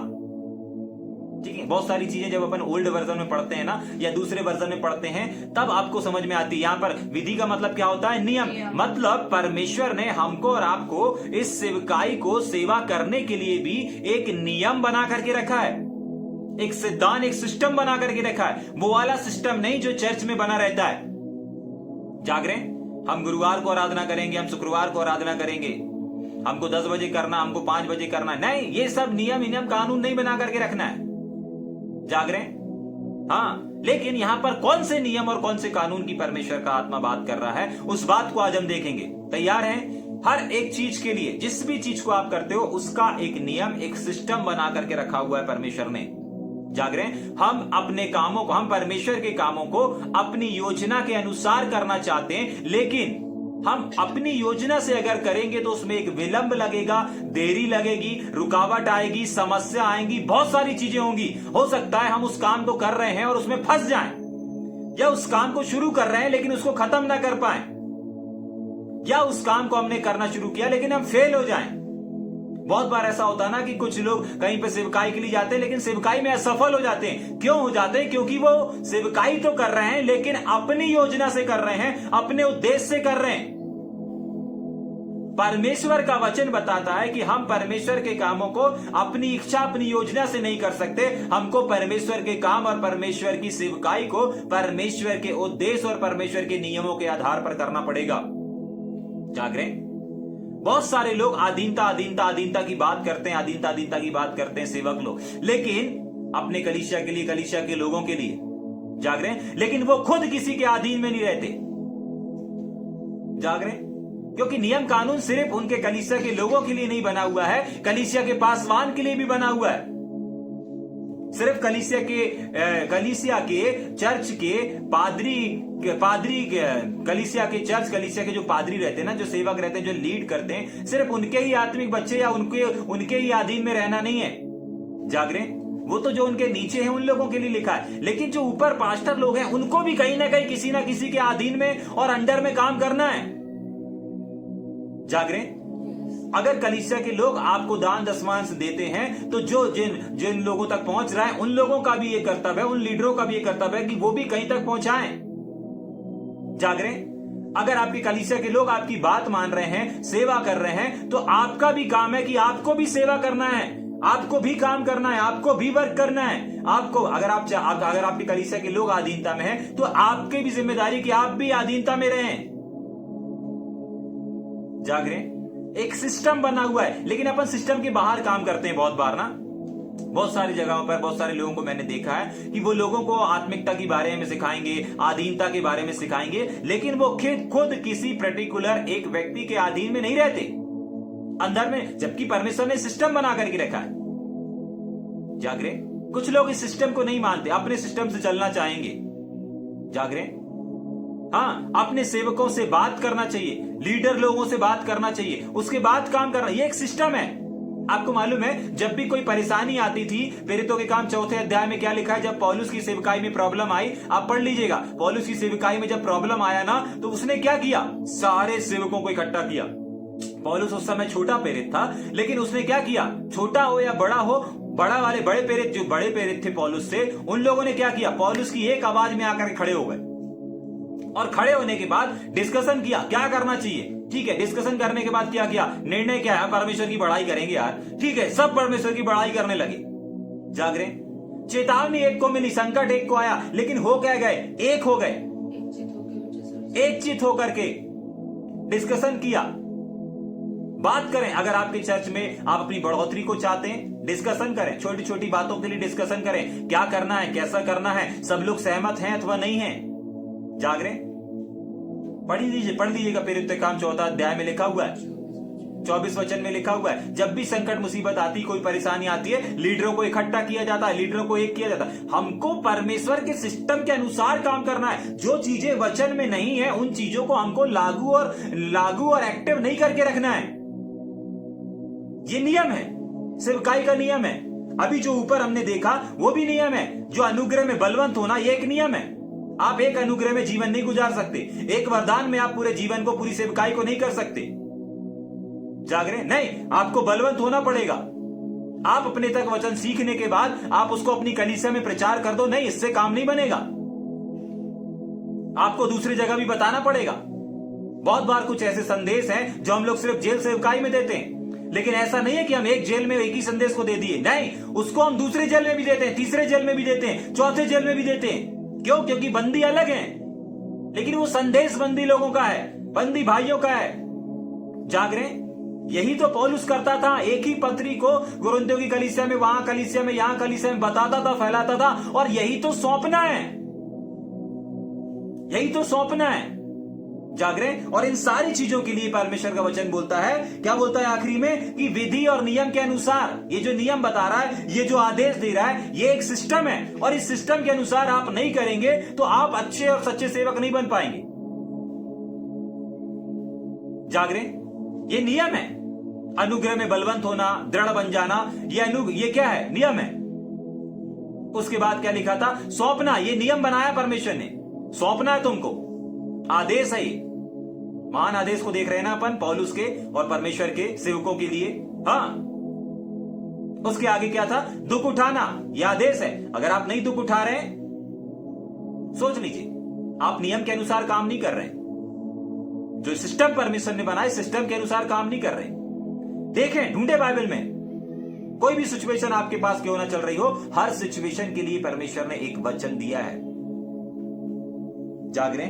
ठीक है? बहुत सारी चीजें जब अपन ओल्ड वर्जन में पढ़ते हैं ना, या दूसरे वर्जन में पढ़ते हैं, तब आपको समझ में आती है। यहां पर विधि का मतलब क्या होता है? नियम। मतलब परमेश्वर ने हमको और आपको इस सेवकाई को सेवा करने के लिए भी एक नियम बना करके रखा है, एक सिद्धांत, एक सिस्टम बना करके रखा है। वो वाला सिस्टम नहीं जो चर्च में बना रहता है। जाग रहे? हम गुरुवार को आराधना करेंगे, हम शुक्रवार को आराधना करेंगे, हमको 10 बजे करना, हमको 5 बजे करना। नहीं, ये सब नियम कानून नहीं बना करके रखना है। जाग रहे? हाँ, लेकिन यहां पर कौन से नियम और कौन से कानून की परमेश्वर का आत्मा बात कर रहा है, उस बात को आज हम देखेंगे। तैयार हैं? हर एक चीज के लिए, जिस भी चीज को आप करते हो, उसका एक नियम, एक सिस्टम बना करके रखा हुआ है परमेश्वर ने। जाग रहे हैं? हम अपने कामों को, हम परमेश्वर के कामों को अपनी योजना के अनुसार करना चाहते हैं, लेकिन हम अपनी योजना से अगर करेंगे तो उसमें एक विलंब लगेगा, देरी लगेगी, रुकावट आएगी, समस्या आएंगी, बहुत सारी चीजें होंगी। हो सकता है हम उस काम को कर रहे हैं और उसमें फंस जाएं, या उस काम को शुरू कर रहे हैं लेकिन उसको खत्म ना कर पाए, या उस काम को हमने करना शुरू किया लेकिन हम फेल हो जाएं। बहुत बार ऐसा होता है ना कि कुछ लोग कहीं पे सेवकाई के लिए जाते हैं लेकिन सेवकाई में असफल हो जाते हैं। क्यों हो जाते हैं? क्योंकि वो सेवकाई तो कर रहे हैं लेकिन अपनी योजना से कर रहे हैं, अपने उद्देश्य से कर रहे हैं। परमेश्वर का वचन बताता है कि हम परमेश्वर के कामों को अपनी इच्छा, अपनी योजना से नहीं कर सकते। हमको परमेश्वर के काम और परमेश्वर की सेवकाई को परमेश्वर के उद्देश्य और परमेश्वर के नियमों के आधार पर करना पड़ेगा। जाग रहे? बहुत सारे लोग अधीनता की बात करते हैं, अधीनता की बात करते हैं सेवक लोग, लेकिन अपने कलीसिया के लिए, कलीसिया के लोगों के लिए। जाग रहे हैं? लेकिन वो खुद किसी के अधीन में नहीं रहते। जाग रहे हैं? क्योंकि नियम कानून सिर्फ उनके कलीसिया के लोगों के लिए नहीं बना हुआ है, कलीसिया के पासवान के लिए भी बना हुआ है। सिर्फ कलीसिया के चर्च के कलीसिया के जो पादरी रहते हैं ना, जो सेवक रहते हैं, जो लीड करते हैं, सिर्फ उनके ही आत्मिक बच्चे या उनके ही अधीन में रहना नहीं है। जाग रहे? वो तो जो उनके नीचे हैं उन लोगों के लिए लिखा है, लेकिन जो ऊपर पास्टर लोग हैं उनको भी कहीं ना कहीं किसी ना किसी के अधीन में और अंडर में काम करना है। जाग रहे? अगर कलीसिया के लोग आपको दान दशमांश देते हैं तो जो जिन लोगों तक पहुंच रहा है उन लोगों का भी ये कर्तव्य है, उन लीडरों का भी ये कर्तव्य है कि वो भी कहीं तक पहुंचाएं। जाग रहे? अगर आपकी कलीसिया के लोग आपकी बात मान रहे हैं, सेवा कर रहे हैं, तो आपका भी काम है कि आपको भी सेवा करना है, आपको भी काम करना है, आपको भी वर्क करना है। आपको अगर आपकी कलीसिया के लोग अधीनता में हैं तो आपकी भी जिम्मेदारी कि आप भी अधीनता में रहें। जाग रहे? एक सिस्टम बना हुआ है, लेकिन अपन सिस्टम के बाहर काम करते हैं बहुत बार ना। बहुत सारी जगहों पर बहुत सारे लोगों को मैंने देखा है कि वो लोगों को आत्मिकता के बारे में सिखाएंगे, अधीनता के बारे में सिखाएंगे, लेकिन वो खुद किसी पर्टिकुलर एक व्यक्ति के अधीन में नहीं रहते अंदर में, जबकि परमेश्वर ने सिस्टम बना करके रखा है। जाग रहे? कुछ लोग इस सिस्टम को नहीं मानते, अपने सिस्टम से चलना चाहेंगे। जाग रहे? हाँ, अपने सेवकों से बात करना चाहिए, लीडर लोगों से बात करना चाहिए, उसके बाद काम करना, ये एक सिस्टम है। आपको मालूम है जब भी कोई परेशानी आती थी, प्रेरितों के काम 4थे अध्याय में क्या लिखा है, जब पौलुस की सेवकाई में प्रॉब्लम आई, आप पढ़ लीजिएगा, पौलुस की सेवकाई में जब प्रॉब्लम आया ना तो उसने क्या किया, सारे सेवकों को इकट्ठा किया। पौलुस उस समय छोटा प्रेरित था, लेकिन उसने क्या किया, छोटा हो या बड़ा हो, बड़े प्रेरित जो बड़े प्रेरित थे पौलुस से, उन लोगों ने क्या किया, पौलुस की एक आवाज में आकर खड़े हो गए और खड़े होने के बाद डिस्कशन किया क्या करना चाहिए। ठीक है, डिस्कशन करने के बाद क्या किया, निर्णय क्या है, परमेश्वर की बड़ाई करेंगे यार। ठीक है, सब परमेश्वर की बड़ाई करने लगे। जाग रहे? चेतावनी एक को मिली, संकट एक को आया, लेकिन हो क्या गए, एक हो गए, एक चित होकर के डिस्कशन किया। बात करें, अगर आपके चर्च में आप अपनी बढ़ोतरी को चाहते हैं, डिस्कशन करें, छोटी छोटी बातों के लिए डिस्कशन करें, क्या करना है, कैसा करना है, सब लोग सहमत हैं अथवा नहीं है। जाग रहे? पढ़ लीजिएगा प्रेरितों के काम 4था अध्याय में लिखा हुआ है, 24 वचन में लिखा हुआ है, जब भी संकट मुसीबत आती, कोई परेशानी आती है, लीडरों को इकट्ठा किया जाता है, लीडरों को एक किया जाता है। हमको परमेश्वर के सिस्टम के अनुसार काम करना है। जो चीजें वचन में नहीं है उन चीजों को हमको लागू और एक्टिव नहीं करके रखना है। ये नियम है, सेवकाई का नियम है। अभी जो ऊपर हमने देखा वो भी नियम है। जो अनुग्रह में बलवंत होना, ये एक नियम है। आप एक अनुग्रह में जीवन नहीं गुजार सकते, एक वरदान में आप पूरे जीवन को, पूरी सेवकाई को नहीं कर सकते। जाग रहे? नहीं, आपको बलवंत होना पड़ेगा। आप अपने तक वचन सीखने के बाद आप उसको अपनी कलीसिया में प्रचार कर दो, नहीं, इससे काम नहीं बनेगा। आपको दूसरी जगह भी बताना पड़ेगा। बहुत बार कुछ ऐसे संदेश हैं जो हम लोग सिर्फ जेल सेवकाई में देते हैं, लेकिन ऐसा नहीं है कि हम एक जेल में एक ही संदेश को दे दिए, नहीं, उसको हम दूसरे जेल में भी देते हैं, तीसरे जेल में भी देते हैं, चौथे जेल में भी देते हैं। क्यों? क्योंकि बंदी अलग है, लेकिन वो संदेश बंदी लोगों का है, बंदी भाइयों का है। जाग रहे? यही तो पौलुस करता था, एक ही पत्री को कुरिन्थियों की कलीसिया में, वहां कलीसिया में, यहां कलीसिया में बताता था, फैलाता था, और यही तो सौंपना है, यही तो सौंपना है। जाग रहे? और इन सारी चीजों के लिए परमेश्वर का वचन बोलता है, क्या बोलता है आखिरी में, कि विधि और नियम के अनुसार, ये जो नियम बता रहा है, ये जो आदेश दे रहा है, ये एक सिस्टम है, और इस सिस्टम के अनुसार आप नहीं करेंगे तो आप अच्छे और सच्चे सेवक नहीं बन पाएंगे। जाग रहे? ये नियम है। अनुग्रह में बलवंत होना, दृढ़ बन जाना, ये क्या है, नियम है। उसके बाद क्या लिखा था, सौंपना, ये नियम बनाया परमेश्वर ने, सौंपना है तुमको, आदेश है। ये महान आदेश को देख रहे हैं ना अपन, पौलुस के और परमेश्वर के सेवकों के लिए। हाँ, उसके आगे क्या था, दुख उठाना, यह आदेश है। अगर आप नहीं दुख उठा रहे, सोच लीजिए आप नियम के अनुसार काम नहीं कर रहे, जो सिस्टम परमेश्वर ने बनाए सिस्टम के अनुसार काम नहीं कर रहे। देखें, ढूंढे बाइबल में, कोई भी सिचुएशन आपके पास क्यों ना चल रही हो, हर सिचुएशन के लिए परमेश्वर ने एक वचन दिया है। जाग रहे?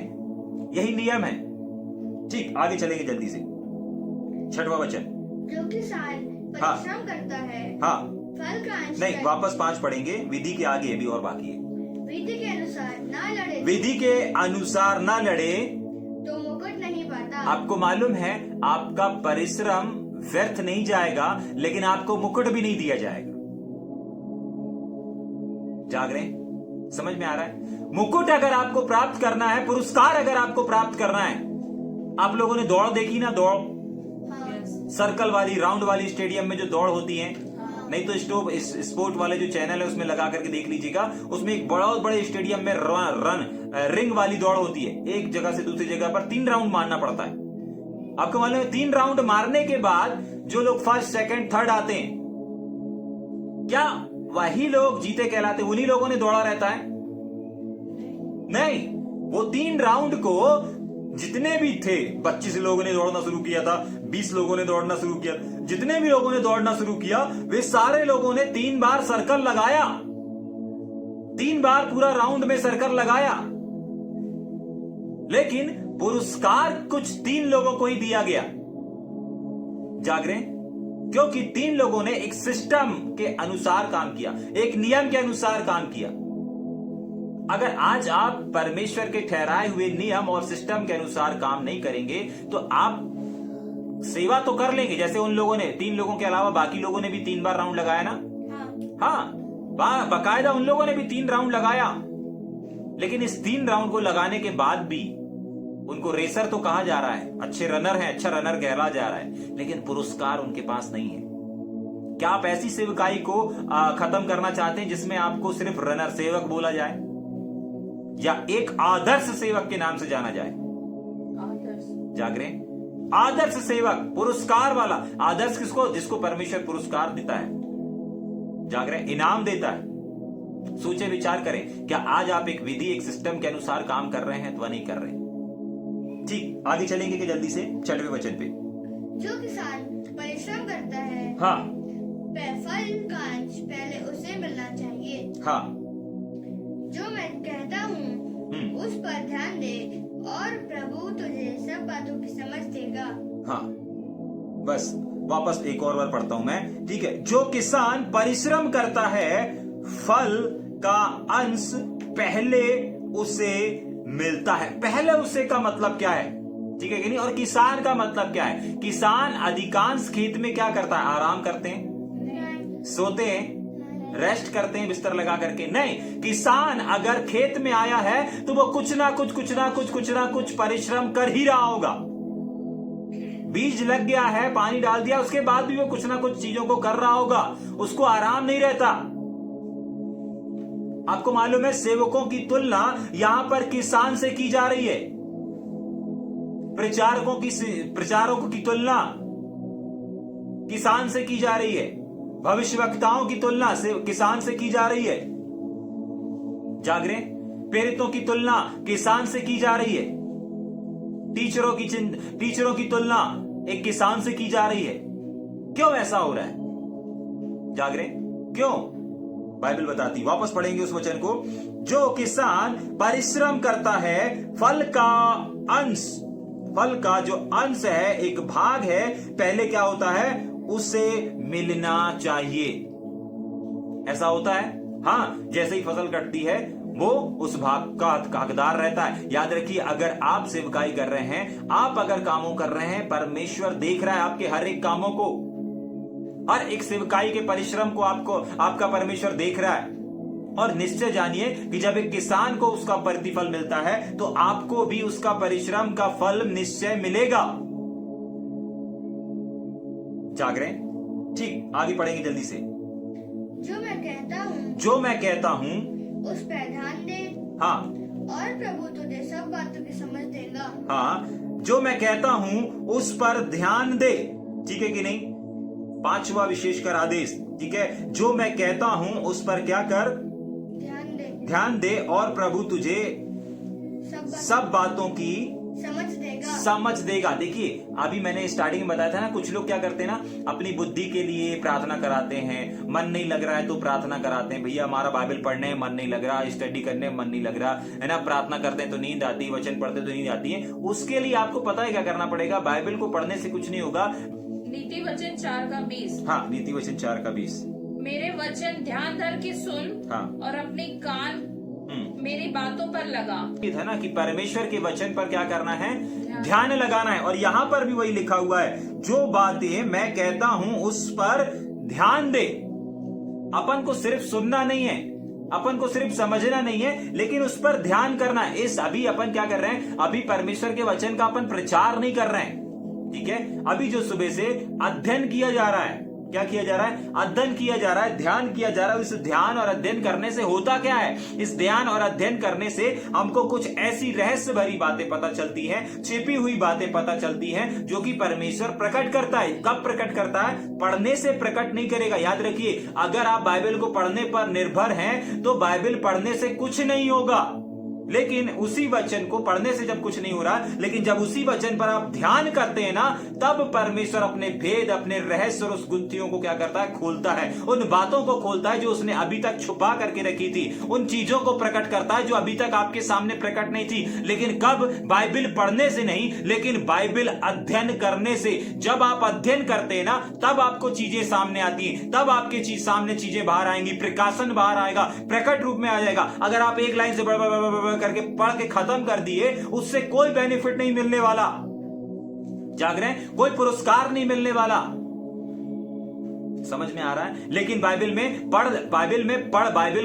यही नियम है। ठीक, आगे चलेंगे जल्दी से। 6वां वचन, जो किसान परिश्रम करता है, हाँ, फल का अंश नहीं, वापस 5 पढ़ेंगे, विधि के आगे भी और बाकी है। विधि के अनुसार ना लड़े, विधि के अनुसार ना लड़े तो मुकुट नहीं पाता। आपको मालूम है आपका परिश्रम व्यर्थ नहीं जाएगा, लेकिन आपको मुकुट भी नहीं दिया जाएगा। जाग रहे? समझ में आ रहा है? मुकुट अगर आपको प्राप्त करना है, पुरस्कार अगर आपको प्राप्त करना है, आप लोगों ने दौड़ देखी ना, दौड़, सर्कल वाली, राउंड वाली, स्टेडियम में जो दौड़ होती है, नहीं तो स्पोर्ट वाले जो चैनल है उसमें लगा करके देख लीजिएगा, उसमें एक बहुत बड़े स्टेडियम में रिंग वाली दौड़ होती है, एक जगह से दूसरी जगह पर 3 राउंड मारना पड़ता है। आपको मालूम है 3 राउंड मारने के बाद जो लोग फर्स्ट सेकंड थर्ड आते हैं, क्या वही लोग जीते कहलाते? उन्हीं लोगों ने दौड़ा रहता है? नहीं, वो 3 राउंड को जितने भी थे, 25 लोगों ने दौड़ना शुरू किया था, 20 लोगों ने दौड़ना शुरू किया, जितने भी लोगों ने दौड़ना शुरू किया वे सारे लोगों ने 3 बार सर्कल लगाया, 3 बार पूरा राउंड में सर्कल लगाया, लेकिन पुरस्कार कुछ 3 लोगों को ही दिया गया। जाग रहे हैं? क्योंकि 3 लोगों ने एक सिस्टम के अनुसार काम किया, एक नियम के अनुसार काम किया। अगर आज आप परमेश्वर के ठहराए हुए नियम और सिस्टम के अनुसार काम नहीं करेंगे तो आप सेवा तो कर लेंगे, जैसे उन लोगों ने 3 लोगों के अलावा बाकी लोगों ने भी 3 बार राउंड लगाया ना। हाँ, बाकायदा उन लोगों ने भी 3 राउंड लगाया, लेकिन इस 3 राउंड को लगाने के बाद भी उनको रेसर तो कहा जा रहा है, अच्छे रनर हैं, अच्छा रनर कहला जा रहा है, लेकिन पुरस्कार उनके पास नहीं है। क्या आप ऐसी सेवकाई को खत्म करना चाहते हैं जिसमें आपको सिर्फ रनर सेवक बोला जाए, या एक आदर्श सेवक के नाम से जाना जाए? जाग रहे हैं? आदर्श सेवक, पुरस्कार वाला। आदर्श किसको? जिसको परमेश्वर पुरस्कार देता है। जाग रहे हैं? इनाम देता है। सोचे विचार करें, क्या आज आप एक विधि, एक सिस्टम के अनुसार काम कर रहे हैं अथवा नहीं कर रहे? ठीक, आगे चलेंगे कि जल्दी से 6वें वचन पे। जो किसान परिश्रम करता है, हाँ, फल का अंश पहले उसे मिलना चाहिए। हाँ, जो मैं कहता हूँ उस पर ध्यान दे और प्रभु तुझे सब बातों की समझ देगा। हाँ, बस वापस एक और बार पढ़ता हूं मैं, ठीक है। जो किसान परिश्रम करता है फल का अंश पहले उसे मिलता है। पहले उसे का मतलब क्या है, ठीक है कि नहीं? और किसान का मतलब क्या है? किसान अधिकांश खेत में क्या करता है? आराम करते हैं, सोते हैं, रेस्ट करते हैं बिस्तर लगा करके? नहीं, किसान अगर खेत में आया है तो वो कुछ ना कुछ परिश्रम कर ही रहा होगा। बीज लग गया है, पानी डाल दिया, उसके बाद भी वो कुछ ना कुछ चीजों को कर रहा होगा, उसको आराम नहीं रहता। आपको मालूम है सेवकों की तुलना यहां पर किसान से की जा रही है, प्रचारकों की तुलना किसान से की जा रही है, भविष्यवक्ताओं की तुलना से किसान से की जा रही है। जाग रहे? प्रेरितों की तुलना किसान से की जा रही है, टीचरों की तुलना एक किसान से की जा रही है। क्यों ऐसा हो रहा है? जाग रहे? क्यों? बाइबल बताती, वापस पढ़ेंगे उस वचन को। जो किसान परिश्रम करता है फल का जो अंश है, एक भाग है, पहले क्या होता है? उसे मिलना चाहिए। ऐसा होता है? हाँ, जैसे ही फसल कटती है वो उस भाग का हकदार रहता है। याद रखिए, अगर आप सेवकाई कर रहे हैं, आप अगर कामों कर रहे हैं, परमेश्वर देख रहा है आपके हर एक कामों को, हर एक सेवकाई के परिश्रम को आपका परमेश्वर देख रहा है। और निश्चय जानिए कि जब एक किसान को उसका प्रतिफल मिलता है तो आपको भी उसका परिश्रम का फल निश्चय मिलेगा। जाग रहे? ठीक, आगे पढ़ेंगे जल्दी से। जो मैं कहता हूँ उस पर ध्यान दे। हाँ, और प्रभु तुझे सब बातों की समझ देगा। हाँ, जो मैं कहता हूं उस पर ध्यान दे, ठीक है कि नहीं? 5वां विशेषकर आदेश, ठीक है। जो मैं कहता हूं उस पर क्या कर? ध्यान दे और प्रभु तुझे सब बातों की समझ देगा। देखिए, अभी मैंने स्टार्टिंग में बताया था ना, कुछ लोग क्या करते हैं ना, अपनी बुद्धि के लिए प्रार्थना कराते हैं। मन नहीं लग रहा है तो प्रार्थना कराते हैं, भैया हमारा बाइबल पढ़ने में मन नहीं लग रहा, स्टडी करने में मन नहीं लग रहा है ना, प्रार्थना करते हैं तो नींद आती है, वचन पढ़ते तो नींद आती है। उसके लिए आपको पता है क्या करना पड़ेगा? बाइबल को पढ़ने से कुछ नहीं होगा। नीति वचन 4:20। हाँ, नीति वचन 4:20। मेरे वचन ध्यान धर के सुन। हाँ, और अपने कान मेरी बातों पर लगा। है ना कि परमेश्वर के वचन पर क्या करना है? ध्यान लगाना है। और यहाँ पर भी वही लिखा हुआ है, जो बातें मैं कहता हूं उस पर ध्यान दे। अपन को सिर्फ सुनना नहीं है, अपन को सिर्फ समझना नहीं है, लेकिन उस पर ध्यान करना है। अभी अपन क्या कर रहे हैं? अभी परमेश्वर के वचन का अपन प्रचार नहीं कर रहे हैं, ठीक है। अभी जो सुबह से अध्ययन किया जा रहा है, क्या किया जा रहा है? अध्ययन किया जा रहा है, ध्यान किया जा रहा है। इस ध्यान और अध्ययन करने से होता क्या है? इस ध्यान और अध्ययन करने से हमको कुछ ऐसी रहस्य भरी बातें पता चलती हैं, छिपी हुई बातें पता चलती हैं, जो कि परमेश्वर प्रकट करता है। कब प्रकट करता है? पढ़ने से प्रकट नहीं करेगा। याद रखिए, अगर आप बाइबल को पढ़ने पर निर्भर हैं तो बाइबल पढ़ने से कुछ नहीं होगा। लेकिन उसी वचन को पढ़ने से जब कुछ नहीं हो रहा, लेकिन जब उसी वचन पर आप ध्यान करते हैं ना, तब परमेश्वर अपने भेद, अपने रहस्य और उस गुत्थियों को क्या करता है? खोलता है। उन बातों को खोलता है जो उसने अभी तक छुपा करके रखी थी। उन चीजों को प्रकट करता है जो अभी तक आपके सामने प्रकट नहीं थी। लेकिन कब? बाइबल पढ़ने से नहीं, लेकिन बाइबल अध्ययन करने से। जब आप अध्ययन करते हैं ना, तब आपको चीजें सामने आती हैं, तब आपके सामने चीजें बाहर आएंगी, प्रकाशन बाहर आएगा, प्रकट रूप में आ जाएगा। अगर आप एक लाइन से बड़ा करके पढ़ के खत्म कर दिए, उससे कोई बेनिफिट नहीं मिलने वाला। जाग रहे हैं? कोई पुरस्कार नहीं मिलने वाला। समझ में आ रहा है? लेकिन बाइबल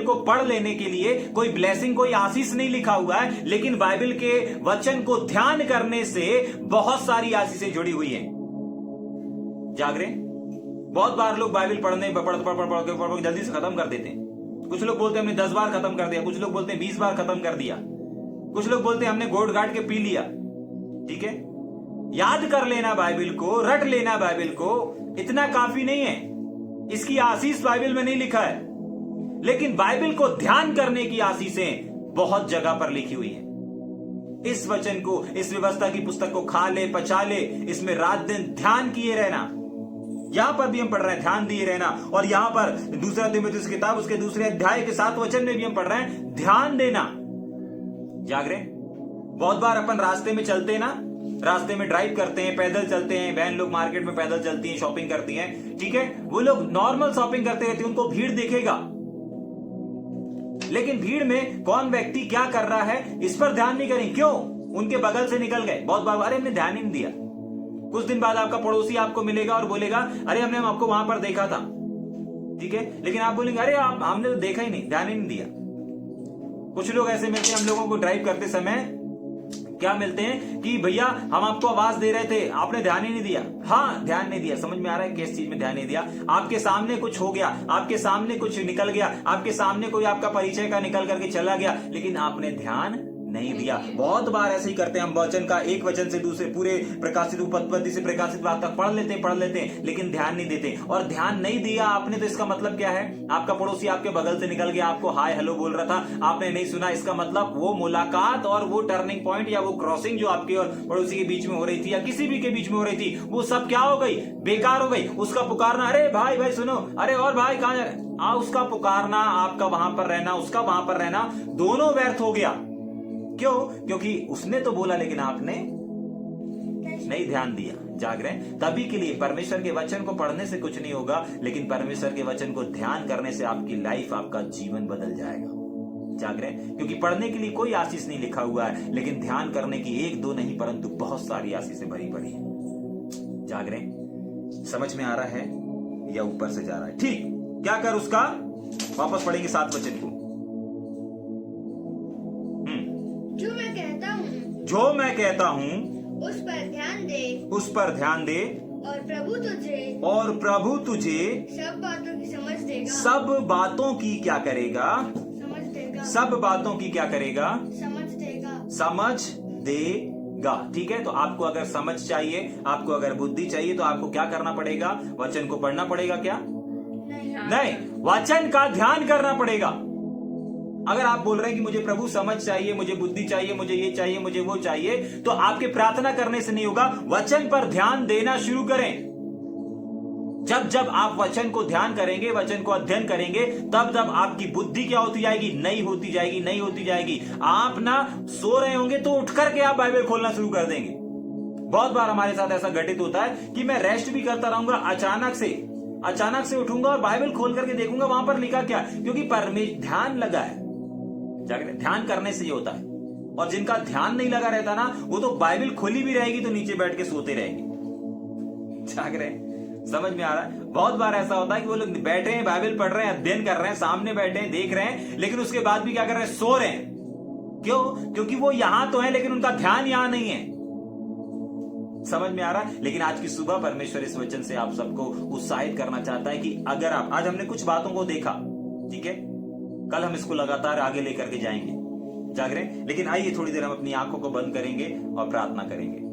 को पढ़ लेने के लिए कोई ब्लेसिंग, कोई आशीष नहीं लिखा हुआ है, लेकिन बाइबल के वचन को ध्यान करने से बहुत सारी आशीषें जुड़ी हुई हैं। जाग रहे? बहुत बार लोग बाइबल पढ़ जल्दी से खत्म कर देते हैं। कुछ लोग बोलते हैं हमने 10 बार खत्म कर दिया, कुछ लोग बोलते हैं 20 बार खत्म कर दिया, कुछ लोग बोलते हैं हमने घोट घाट के पी लिया। ठीक है, याद कर लेना बाइबल को, रट लेना बाइबल को, इतना काफी नहीं है। इसकी आशीष बाइबल में नहीं लिखा है, लेकिन बाइबल को ध्यान करने की आशीषें बहुत जगह पर लिखी हुई है। इस वचन को, इस व्यवस्था की पुस्तक को खा ले, पचा ले, इसमें रात दिन ध्यान किए रहना। यहां पर भी हम पढ़ रहे हैं ध्यान दिए रहना, और यहां पर दूसरा तीमुथियुस की किताब उसके दूसरे अध्याय के 7 वचन में भी हम पढ़ रहे हैं ध्यान देना। जाग रहे? बहुत बार अपन रास्ते में चलते हैं ना, रास्ते में ड्राइव करते हैं, पैदल चलते हैं, बहन लोग मार्केट में पैदल चलती हैं, शॉपिंग करती हैं। ठीक है, वो लोग नॉर्मल शॉपिंग करते रहते हैं, उनको भीड़ देखेगा, लेकिन भीड़ में कौन व्यक्ति क्या कर रहा है इस पर ध्यान नहीं करें। क्यों? उनके बगल से निकल गए। बहुत बार अरे हमने ध्यान ही नहीं दिया। कुछ दिन बाद आपका पड़ोसी आपको मिलेगा और बोलेगा अरे हमने आपको वहां पर देखा था। ठीक है, लेकिन आप बोलेंगे अरे हमने तो देखा ही नहीं, ध्यान ही नहीं दिया। कुछ लोग ऐसे मिलते हैं हम लोगों को ड्राइव करते समय, क्या मिलते हैं कि भैया हम आपको आवाज दे रहे थे, आपने ध्यान ही नहीं दिया। हाँ, ध्यान नहीं दिया। समझ में आ रहा है किस चीज में ध्यान नहीं दिया? आपके सामने कुछ हो गया, आपके सामने कुछ निकल गया, आपके सामने कोई आपका परिचय का निकल करके चला गया, लेकिन आपने ध्यान नहीं दिया। बहुत बार ऐसे ही करते हैं हम, वचन का एक वचन से दूसरे पूरे प्रकाशित उत्पत्ति से प्रकाशित वाक्य तक पढ़ लेते हैं, लेकिन ध्यान नहीं देते। और ध्यान नहीं दिया आपने तो इसका मतलब क्या है? आपका पड़ोसी आपके बगल से निकल गया, आपको हाय हेलो बोल रहा था, आपने नहीं सुना। इसका मतलब वो मुलाकात और वो टर्निंग पॉइंट या वो क्रॉसिंग जो आपके और पड़ोसी के बीच में हो रही थी या किसी भी के बीच में हो रही थी, वो सब क्या हो गई? बेकार हो गई। उसका पुकारना, अरे भाई भाई सुनो, अरे और भाई कहां जा रहे? उसका पुकारना, आपका वहां पर रहना, उसका वहां पर रहना, दोनों व्यर्थ हो गया। क्यों? क्योंकि उसने तो बोला लेकिन आपने नहीं ध्यान दिया। जाग रहे हैं? तभी के लिए परमेश्वर के वचन को पढ़ने से कुछ नहीं होगा, लेकिन परमेश्वर के वचन को ध्यान करने से आपकी लाइफ, आपका जीवन बदल जाएगा। जाग रहे हैं? क्योंकि पढ़ने के लिए कोई आशीष नहीं लिखा हुआ है, लेकिन ध्यान करने की 1-2 नहीं परंतु बहुत सारी आशीषें भरी पड़ी है। जाग रहे हैं? समझ में आ रहा है या ऊपर से जा रहा है? ठीक, क्या कर उसका? वापस पढ़ेंगे 7 वचन को। जो मैं कहता हूँ उस पर ध्यान दे, उस पर ध्यान दे, और प्रभु तुझे सब बातों की समझ देगा। सब बातों की क्या करेगा? समझ देगा। सब बातों की क्या करेगा? समझ देगा। समझ देगा। ठीक है, तो आपको अगर समझ चाहिए, आपको अगर बुद्धि चाहिए, तो आपको क्या करना पड़ेगा? वचन को पढ़ना पड़ेगा। क्या? नहीं, वचन का ध्यान करना पड़ेगा। अगर आप बोल रहे हैं कि मुझे प्रभु समझ चाहिए, मुझे बुद्धि चाहिए, मुझे ये चाहिए, मुझे वो चाहिए, तो आपके प्रार्थना करने से नहीं होगा। वचन पर ध्यान देना शुरू करें। जब जब आप वचन को ध्यान करेंगे, वचन को अध्ययन करेंगे, तब तब आपकी बुद्धि क्या होती जाएगी? नई होती जाएगी, नई होती जाएगी। आप ना सो रहे होंगे तो उठ करके आप बाइबल खोलना शुरू कर देंगे। बहुत बार हमारे साथ ऐसा घटित होता है कि मैं रेस्ट भी करता रहूंगा, अचानक से उठूंगा और बाइबल खोल करके देखूंगा वहां पर लिखा क्या, क्योंकि परमेश्वर ध्यान लगा है। ध्यान करने से ये होता है। और जिनका ध्यान नहीं लगा रहता ना, वो तो बाइबल खुली भी रहेगी तो नीचे बैठ के सोते रहेंगे। जाग रहे? समझ में आ रहा है? बहुत बार ऐसा होता है कि वो लोग बैठे हैं, बाइबल पढ़ रहे हैं, अध्ययन कर रहे हैं, सामने बैठे हैं, देख रहे हैं, लेकिन उसके बाद भी क्या कर रहे हैं? सो रहे हैं। क्यों? क्योंकि वो यहां तो है लेकिन उनका ध्यान यहां नहीं है। समझ में आ रहा है? लेकिन आज की सुबह परमेश्वर इस वचन से आप सबको उत्साहित करना चाहता है कि अगर आप, आज हमने कुछ बातों को देखा, ठीक है, कल हम इसको लगातार आगे लेकर के जाएंगे, जाग रहे हैं? लेकिन आइए थोड़ी देर हम अपनी आंखों को बंद करेंगे और प्रार्थना करेंगे।